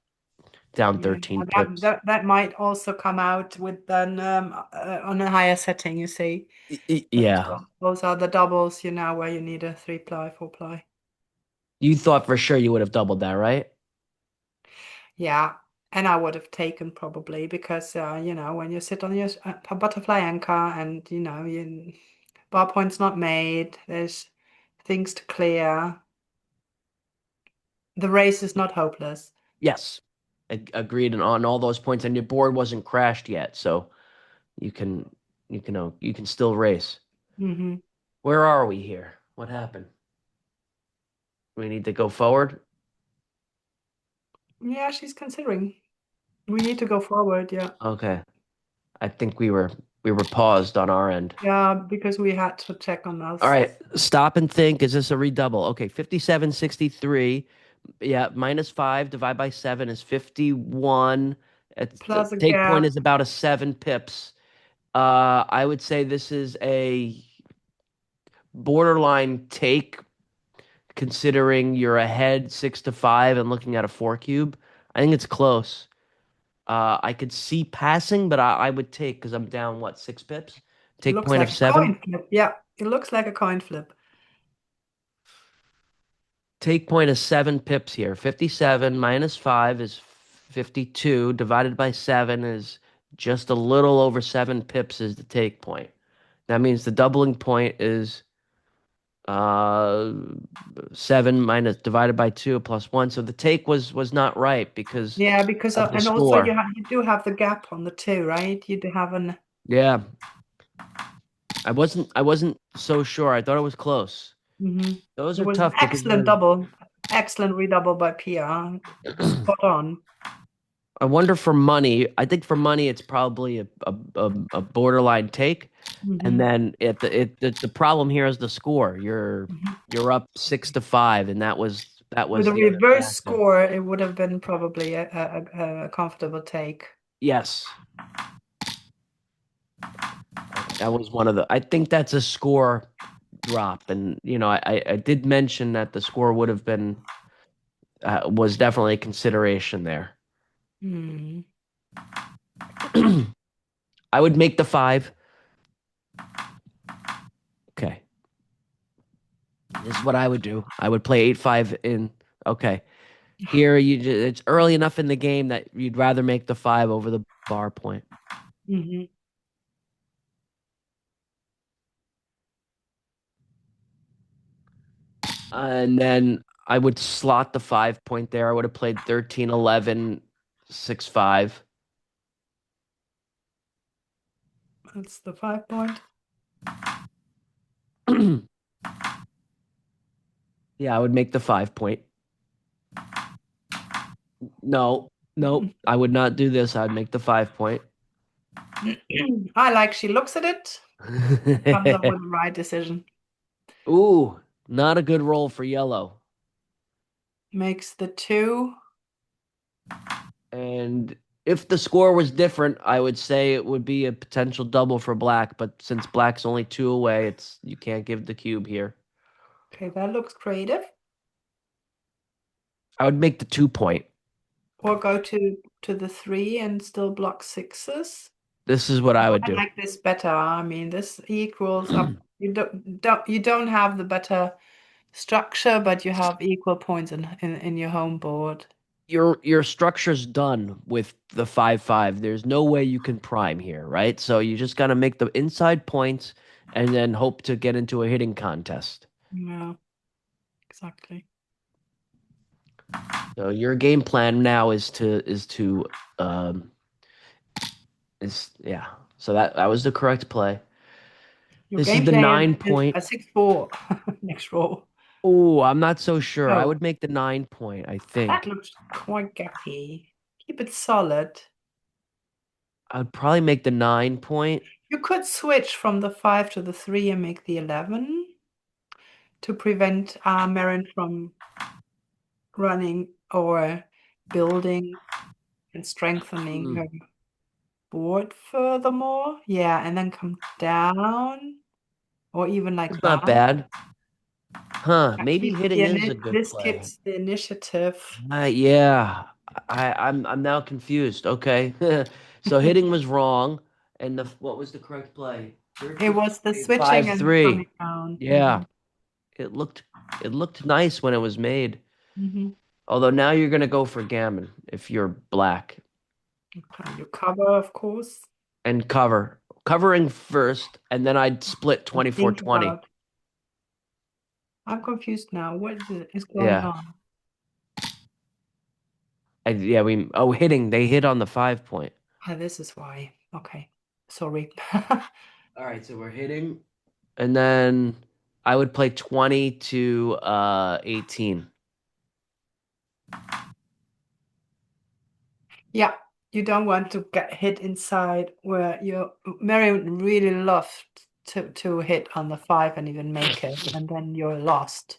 Down Yeah, 13 that, pips. that that might also come out with then on a higher setting, you see. But Yeah. those are the doubles, where you need a 3-ply, 4-ply. You thought for sure you would have doubled that, right? Yeah, and I would have taken probably because when you sit on your butterfly anchor and bar point's not made, there's things to clear. The race is not hopeless. Yes. Agreed on all those points, and your board wasn't crashed yet, so you can you can still race. Hmm. Where are we here? What happened? We need to go forward. Yeah, she's considering. We need to go forward, yeah. Okay. I think we were paused on our end. Yeah, because we had to check on All us. right, stop and think. Is this a redouble? Okay, 5763. Yeah, -5 divided by 7 is 51. It's the Plus a take point gap. is about a 7 pips. I would say this is a borderline take, considering you're ahead 6-5 and looking at a 4 cube. I think it's close. I could see passing, but I would take because I'm down, what, 6 pips? It Take looks point of like a 7. coin flip. Yeah, it looks like a coin flip. Take point of 7 pips here. 57 -5 is 52. Divided by 7 is just a little over 7 pips is the take point. That means the doubling point is uh 7 minus divided by 2 plus 1. So the take was not right because Yeah, because of the and also score. you do have the gap on the two, right? You do have an Yeah. I wasn't so sure. I thought it was close. hmm Those It are was an tough because excellent double, excellent redouble by Pia. Spot on. I wonder for money. I think for money, it's probably a borderline take, and Hmm. then the problem here is the score. You're Hmm. you're up 6-5, and that With was a the other reverse factor. score, it would have been probably a comfortable take. Yes, that was one of the. I think that's a score drop, and I did mention that the score would have been was definitely a consideration there. Hmm. I would make the 5. Okay, this is what I would do. I would play 8-5 in. Okay. Here, it's early enough in the game that you'd rather make the 5 over the bar point. Hmm. And then I would slot the 5 point there. I would have played 13, 11, 6-5. That's the 5 point. Yeah, I would make the 5 point. No, nope. I would not do this. I'd make the 5 point. I like she looks at it, comes up with the right decision, Ooh, not a good roll for yellow. makes the 2. And if the score was different, I would say it would be a potential double for black. But since black's only 2 away, you can't give the cube here. Okay, that looks creative. I would make the 2 point. Or go to the 3 and still block 6s. This is what I would I do. like this better. I mean, this equals up. You don't have the better structure, but you have equal points in your home board. Your structure's done with the 5-5. There's no way you can prime here, right? So you just gotta make the inside points and then hope to get into a hitting contest. Yeah, exactly. So your game plan now is to um is yeah. So that was the correct play. Your This is game the plan nine is point. a 6-4 next roll. Oh, I'm not so sure. I Oh, would make the 9 point, I that think. looks quite gappy. Keep it solid. I'd probably make the 9 point. You could switch from the 5 to the 3 and make the 11 to prevent Merrin from running or building and strengthening Hmm, her board furthermore. Yeah, and then come down or even like that's not that. bad. Huh, That maybe keeps hitting is a good this play. keeps the initiative. Yeah, I'm now confused. Okay, so hitting was wrong, and the what was the correct play? It was the switching Five and coming three. down. Yeah, it looked it looked nice when it was made. Hmm. Although now you're gonna go for gammon if you're black Okay, you cover, of course. and covering first, and then I'd split And 24 think 20. about. I'm confused now. What is going Yeah, on? yeah hitting they hit on the 5 point. Ah, this is why. Okay, sorry. All right, so we're hitting, and then I would play 20 to 18. Yeah, you don't want to get hit inside where you Mary would really love to hit on the 5 and even make it, and then you're lost.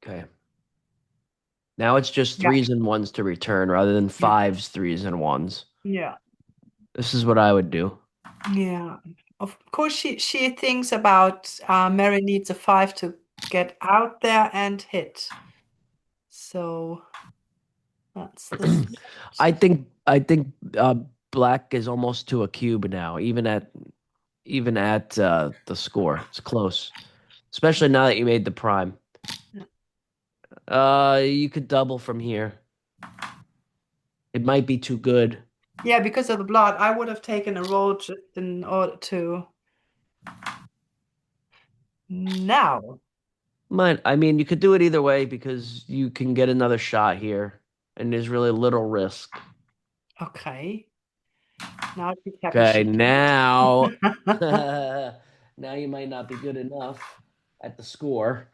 Okay. Now it's just Yeah, threes and ones to return rather than yeah, fives, threes, and ones. yeah, This is what I would do. yeah. Of course, she thinks about Mary needs a 5 to get out there and hit. So that's the I strat. think I think black is almost to a cube now, even at the score. It's close, especially now that you made the prime. You could double from here. It might be too good. Yeah, because of the blood, I would have taken a roll just in order to now. Might I mean you could do it either way because you can get another shot here, and there's really little risk. Okay. Now she's happy Okay, she now can't. now you might not be good enough at the score.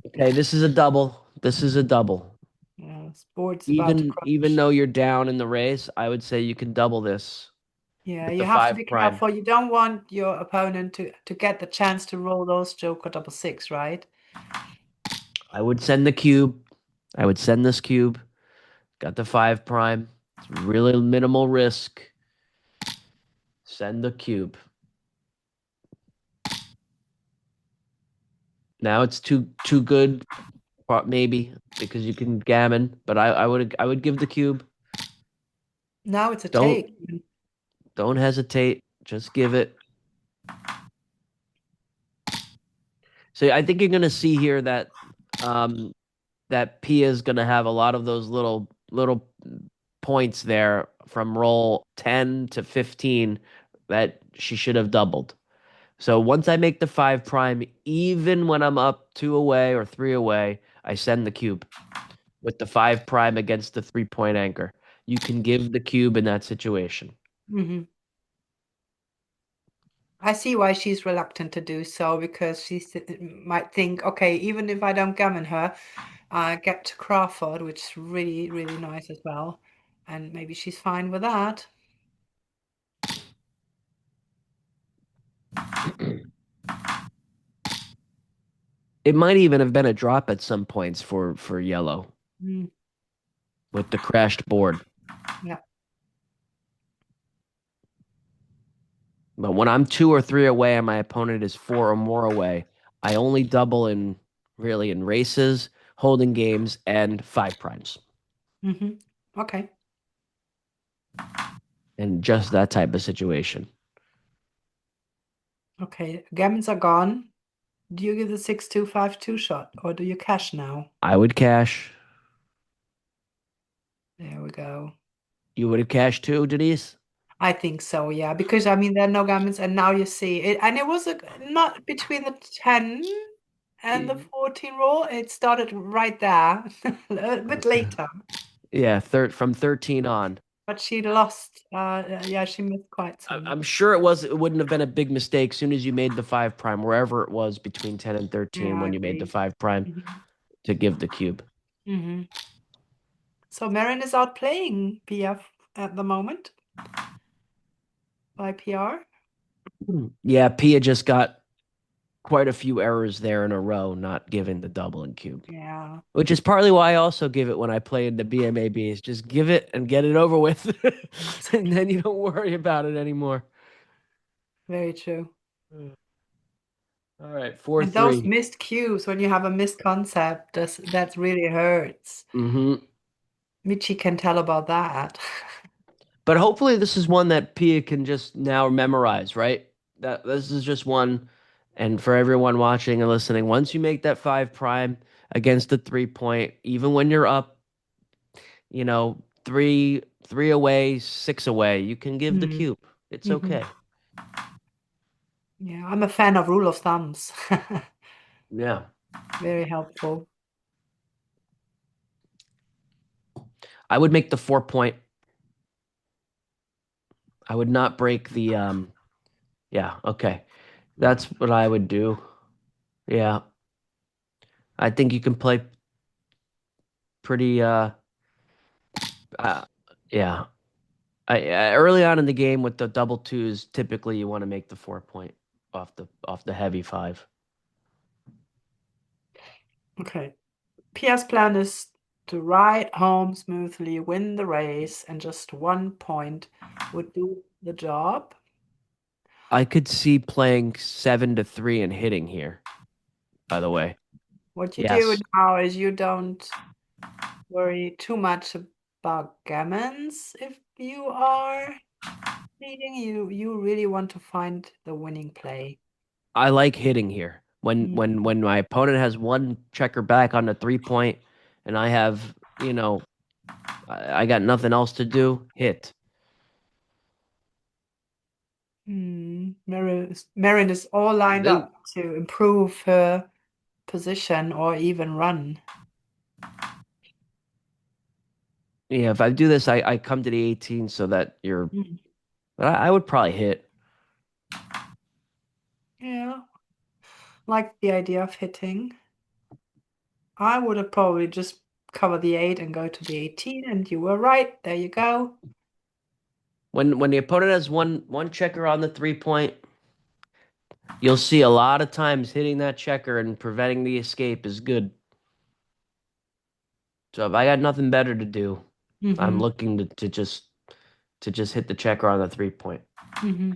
Okay, this is a double. This is a double. Yeah, sport's about to Even crash. though you're down in the race, I would say you can double this Yeah, with you the have to five be prime. careful. You don't want your opponent to get the chance to roll those joker double six, right? I would send the cube. I would send this cube. Got the five prime. It's really minimal risk. Send the cube. Now it's too good, maybe because you can gammon. But I would give the cube. Now it's a Don't take. don't hesitate. Just give it. So I think you're gonna see here um that Pia is gonna have a lot of those little points there from roll 10 to 15 that she should have doubled. So once I make the five prime, even when I'm up two away or three away, I send the cube with the five prime against the 3 point anchor. You can give the cube in that situation. Hmm. I see why she's reluctant to do so because might think, okay, even if I don't gammon her, I get to Crawford, which is really, really nice as well. And maybe she's fine with that. It might even have been a drop at some points for yellow Mm, with the crashed board. yeah. But when I'm two or three away and my opponent is four or more away, I only double in really in races, holding games, and five primes, Hmm. Okay. and just that type of situation. Okay. Gammons are gone. Do you give the 6-2-5-2 shot or do you cash now? I would cash. There we go. You would have cashed too, Denise? I think so, yeah, because I mean there are no gammons, and now you see it, and it was not between the 10 and the 14 roll. It started right there, a bit later, Yeah, from 13 on. but she lost. Yeah, she missed quite some. I'm sure it wouldn't have been a big mistake soon as you made the five prime, wherever it was between 10 and 13 Yeah, I when you made the agree. five prime Hmm. to give the cube. Hmm. So Merrin is out playing PF at the moment by PR. Yeah, Pia just got quite a few errors there in a row, not giving the double and cube. Yeah, Which is partly why I also give it when I play in the BMABs. Just give it and get it over with. And then you don't worry about it anymore. very true. All right, 4 And those 3. missed cues when you have a missed concept, that really hurts. Mm-hmm. Michi can tell about that. But hopefully this is one that Pia can just now memorize, right? That this is just one, and for everyone watching and listening, once you make that five prime against the 3 point, even when you're up, three away, six away, you can give the Mm. cube. It's Hmm. okay. Yeah, I'm a fan of rule of thumbs. Yeah. Very helpful. I would make the 4 point. I would not break the yeah, okay. That's what I would do. Yeah. I think you can play pretty uh yeah. Early on in the game with the double twos, typically you want to make the 4 point off the heavy five. Okay. Pia's plan is to ride home smoothly, win the race, and just 1 point would do the job. I could see playing 7-3 and hitting here, by the way. What you do Yes. now is you don't worry too much about gammons if you are leading. You really want to find the winning play. I like hitting here. When Mm. when when my opponent has one checker back on the 3 point and I have, I got nothing else to do, hit. Merrin is all lined Then up to improve her position or even run. yeah, if I do this, I come to the 18 so that you're Mm. but I would probably hit. Yeah, like the idea of hitting. I would have probably just covered the 8 and go to the 18, and you were right. There you go. When the opponent has one checker on the 3 point, you'll see a lot of times hitting that checker and preventing the escape is good. So if I got nothing better to do, I'm Hmm. looking to just hit the checker on the 3 point. Hmm.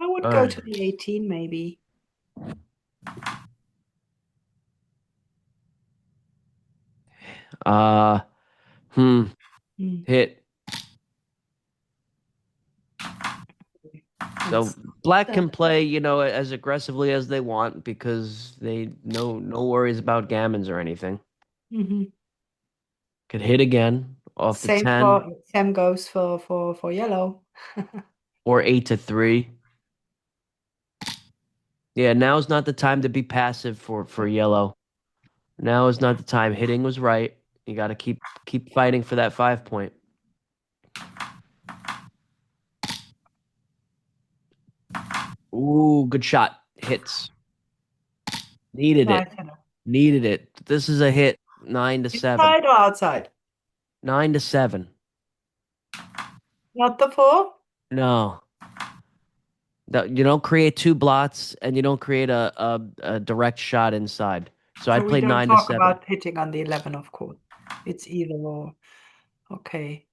I would All go right. to the 18 maybe. Uh, hmm, Mm. hit. And So black can play, as aggressively as they want because they no worries about gammons or anything. hmm Could hit again off the Same 10 for same goes for yellow. or 8-3. Yeah, now's not the time to be passive for yellow. Now is not the time. Hitting was right. You got to keep fighting for that 5 point. Ooh, good shot. Hits. Needed it. Right. Needed it. This is a hit. 9-7. Inside or outside? 9-7. Not the 4? No. You don't create two blots and you don't create a direct shot inside. So So I'd we play don't nine to talk seven. about hitting on the 11, of course. It's either or. Okay.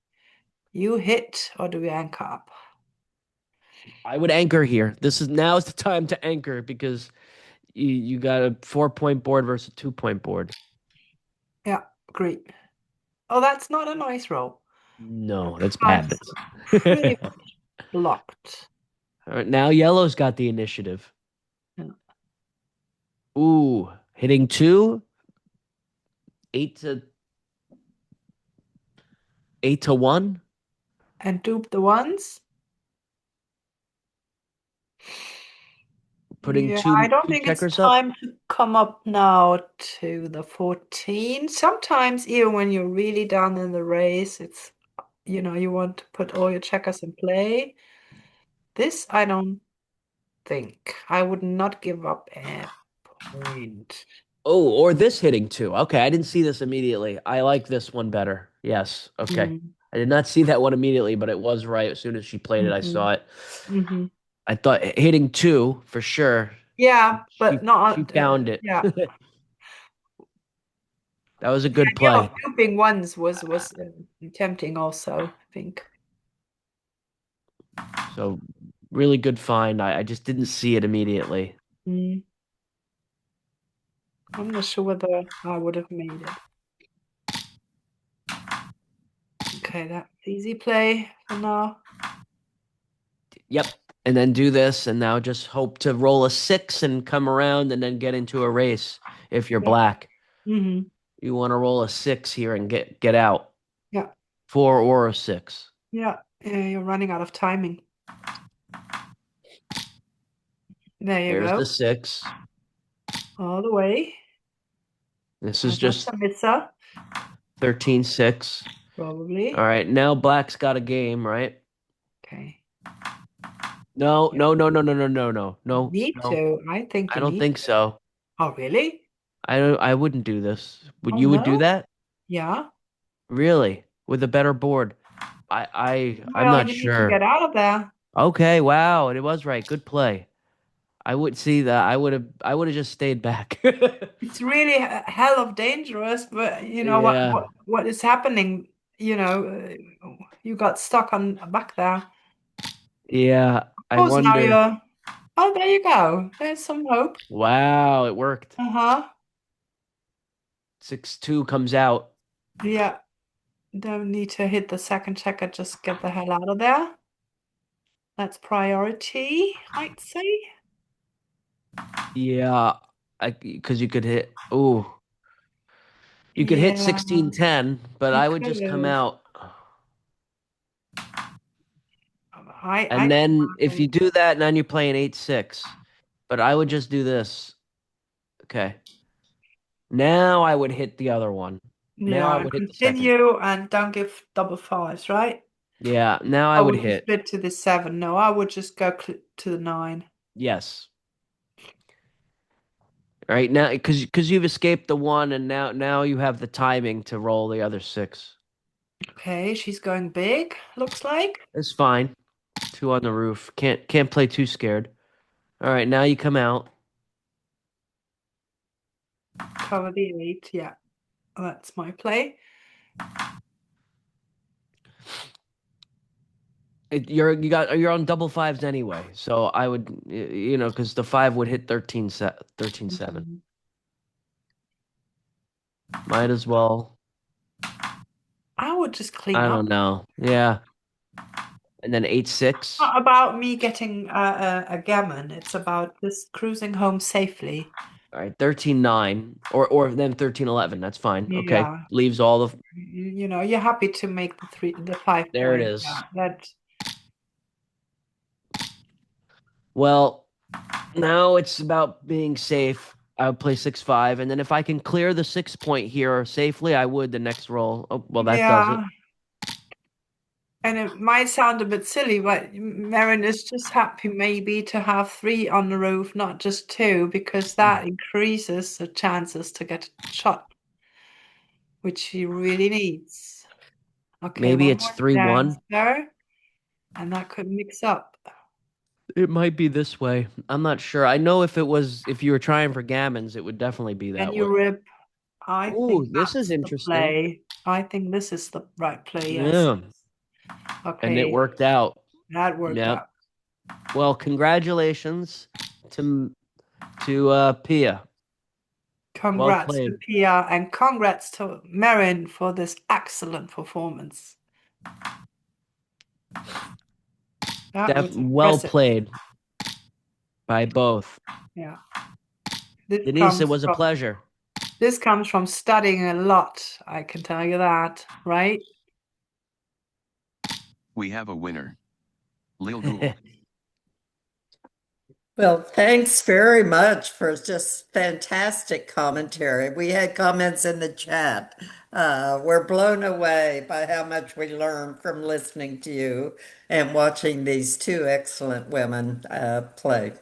You hit or do we anchor up? I would anchor here. Now is the time to anchor because you got a 4 point board versus a 2 point board. Yeah, great. Oh, that's not a nice roll. No, that's I'm bad. That's pretty much blocked. All right, now yellow's got the initiative. Yeah. Ooh, hitting two, 8 to 1, And dupe the ones. putting Yeah, two I don't two think it's checkers up. time to come up now to the 14. Sometimes, even when you're really down in the race, it's, you want to put all your checkers in play. This, I don't think. I would not give up a point. Oh, or this hitting two. Okay, I didn't see this immediately. I like this one better. Yes. Okay. Mm, I did not see that one immediately, but it was right. As soon as she played it, I hmm saw it. hmm I thought hitting two for sure. Yeah, but She not, found it. yeah. That was a The good idea play. of duping ones was tempting also, I think. So really good find. I just didn't see it immediately. Mm, I'm not sure whether I would have made it. Okay, that's easy play for now. Yep. And then do this, and now just hope to roll a six and come around and then get into a race if you're Yeah. black. hmm You want to roll a six here and get out. Yeah. Four or a six. Yeah. Yeah, you're running out of timing. There you There's go. the six. All the way. This is And that's just a misser, 13-6. All probably. right, now black's got a game, right? Okay. No, Yeah. no, no, no, no, no, no, no, You no, need no. to. I think I you don't need think to. so. Oh, really? I wouldn't do this. Would Oh, you would do no? that? Yeah. Really? With a better board? I'm Well, not you need to get sure. out of there. Okay, wow, it was right. Good play. I would see that. I would have just stayed back. It's really hell of dangerous, but you know what Yeah. what is happening, you got stuck on back there. Yeah. I Course, now wonder. you're. Oh, there you go. There's some hope. Wow, it worked. Uh-huh. 6-2 comes out. Yeah. Don't need to hit the second checker. Just get the hell out of there. That's priority, I'd say. Yeah, I because you could hit. Oh, you could hit Yeah, 16-10, but you I would could just come have. out. I And think then if you do that, then you're playing 8-6. But I would just do this. Okay. Now I would hit the other one. Now I yeah, would hit the second. continue and don't give double fives, right? Yeah, now I Oh, would would you hit. split to the seven? No, I would just go to the nine. Yes. All right, now because you've escaped the one and now you have the timing to roll the other six. Okay, she's going big, looks like. It's fine. Two on the roof. Can't play too scared. All right, now you come out. Cover the eight. Yeah, that's my play. You're on double fives anyway. So I would because the five would hit 13-7. Mhm. Might as well. I would just clean I don't up. know. Yeah. And then 8-6. Not about me getting a gammon. It's about just cruising home safely. All right, 13-9 or then 13-11. That's fine. Okay. Yeah, Leaves all the you're happy to make the 5 There it point. Yeah, is. that. Well, now it's about being safe. I would play 6-5, and then if I can clear the 6 point here safely, I would the next roll. Oh, well, that does it. Yeah, and it might sound a bit silly, but Merrin is just happy maybe to have three on the roof, not just two, because that increases the chances to get shot, which he really needs. Okay, Maybe one it's more 3-1. dancer, and that could mix up. It might be this way. I'm not sure. I know if you were trying for gammons, it would definitely be And that you way. rip. I Ooh, think this is that's the interesting. play. I think this is the right play. Yes. Yeah. And it Okay, worked out. that worked Yep. out. Well, congratulations to Pia. Well Congrats to played. Pia and congrats to Merrin for this excellent performance. That was Well impressive. played by both. Yeah. This Denise, it comes was a from pleasure. this comes from studying a lot, I can tell you that, right? We have a winner. Lil Gould. Well, thanks very much for just fantastic commentary. We had comments in the chat. We're blown away by how much we learn from listening to you and watching these two excellent women play.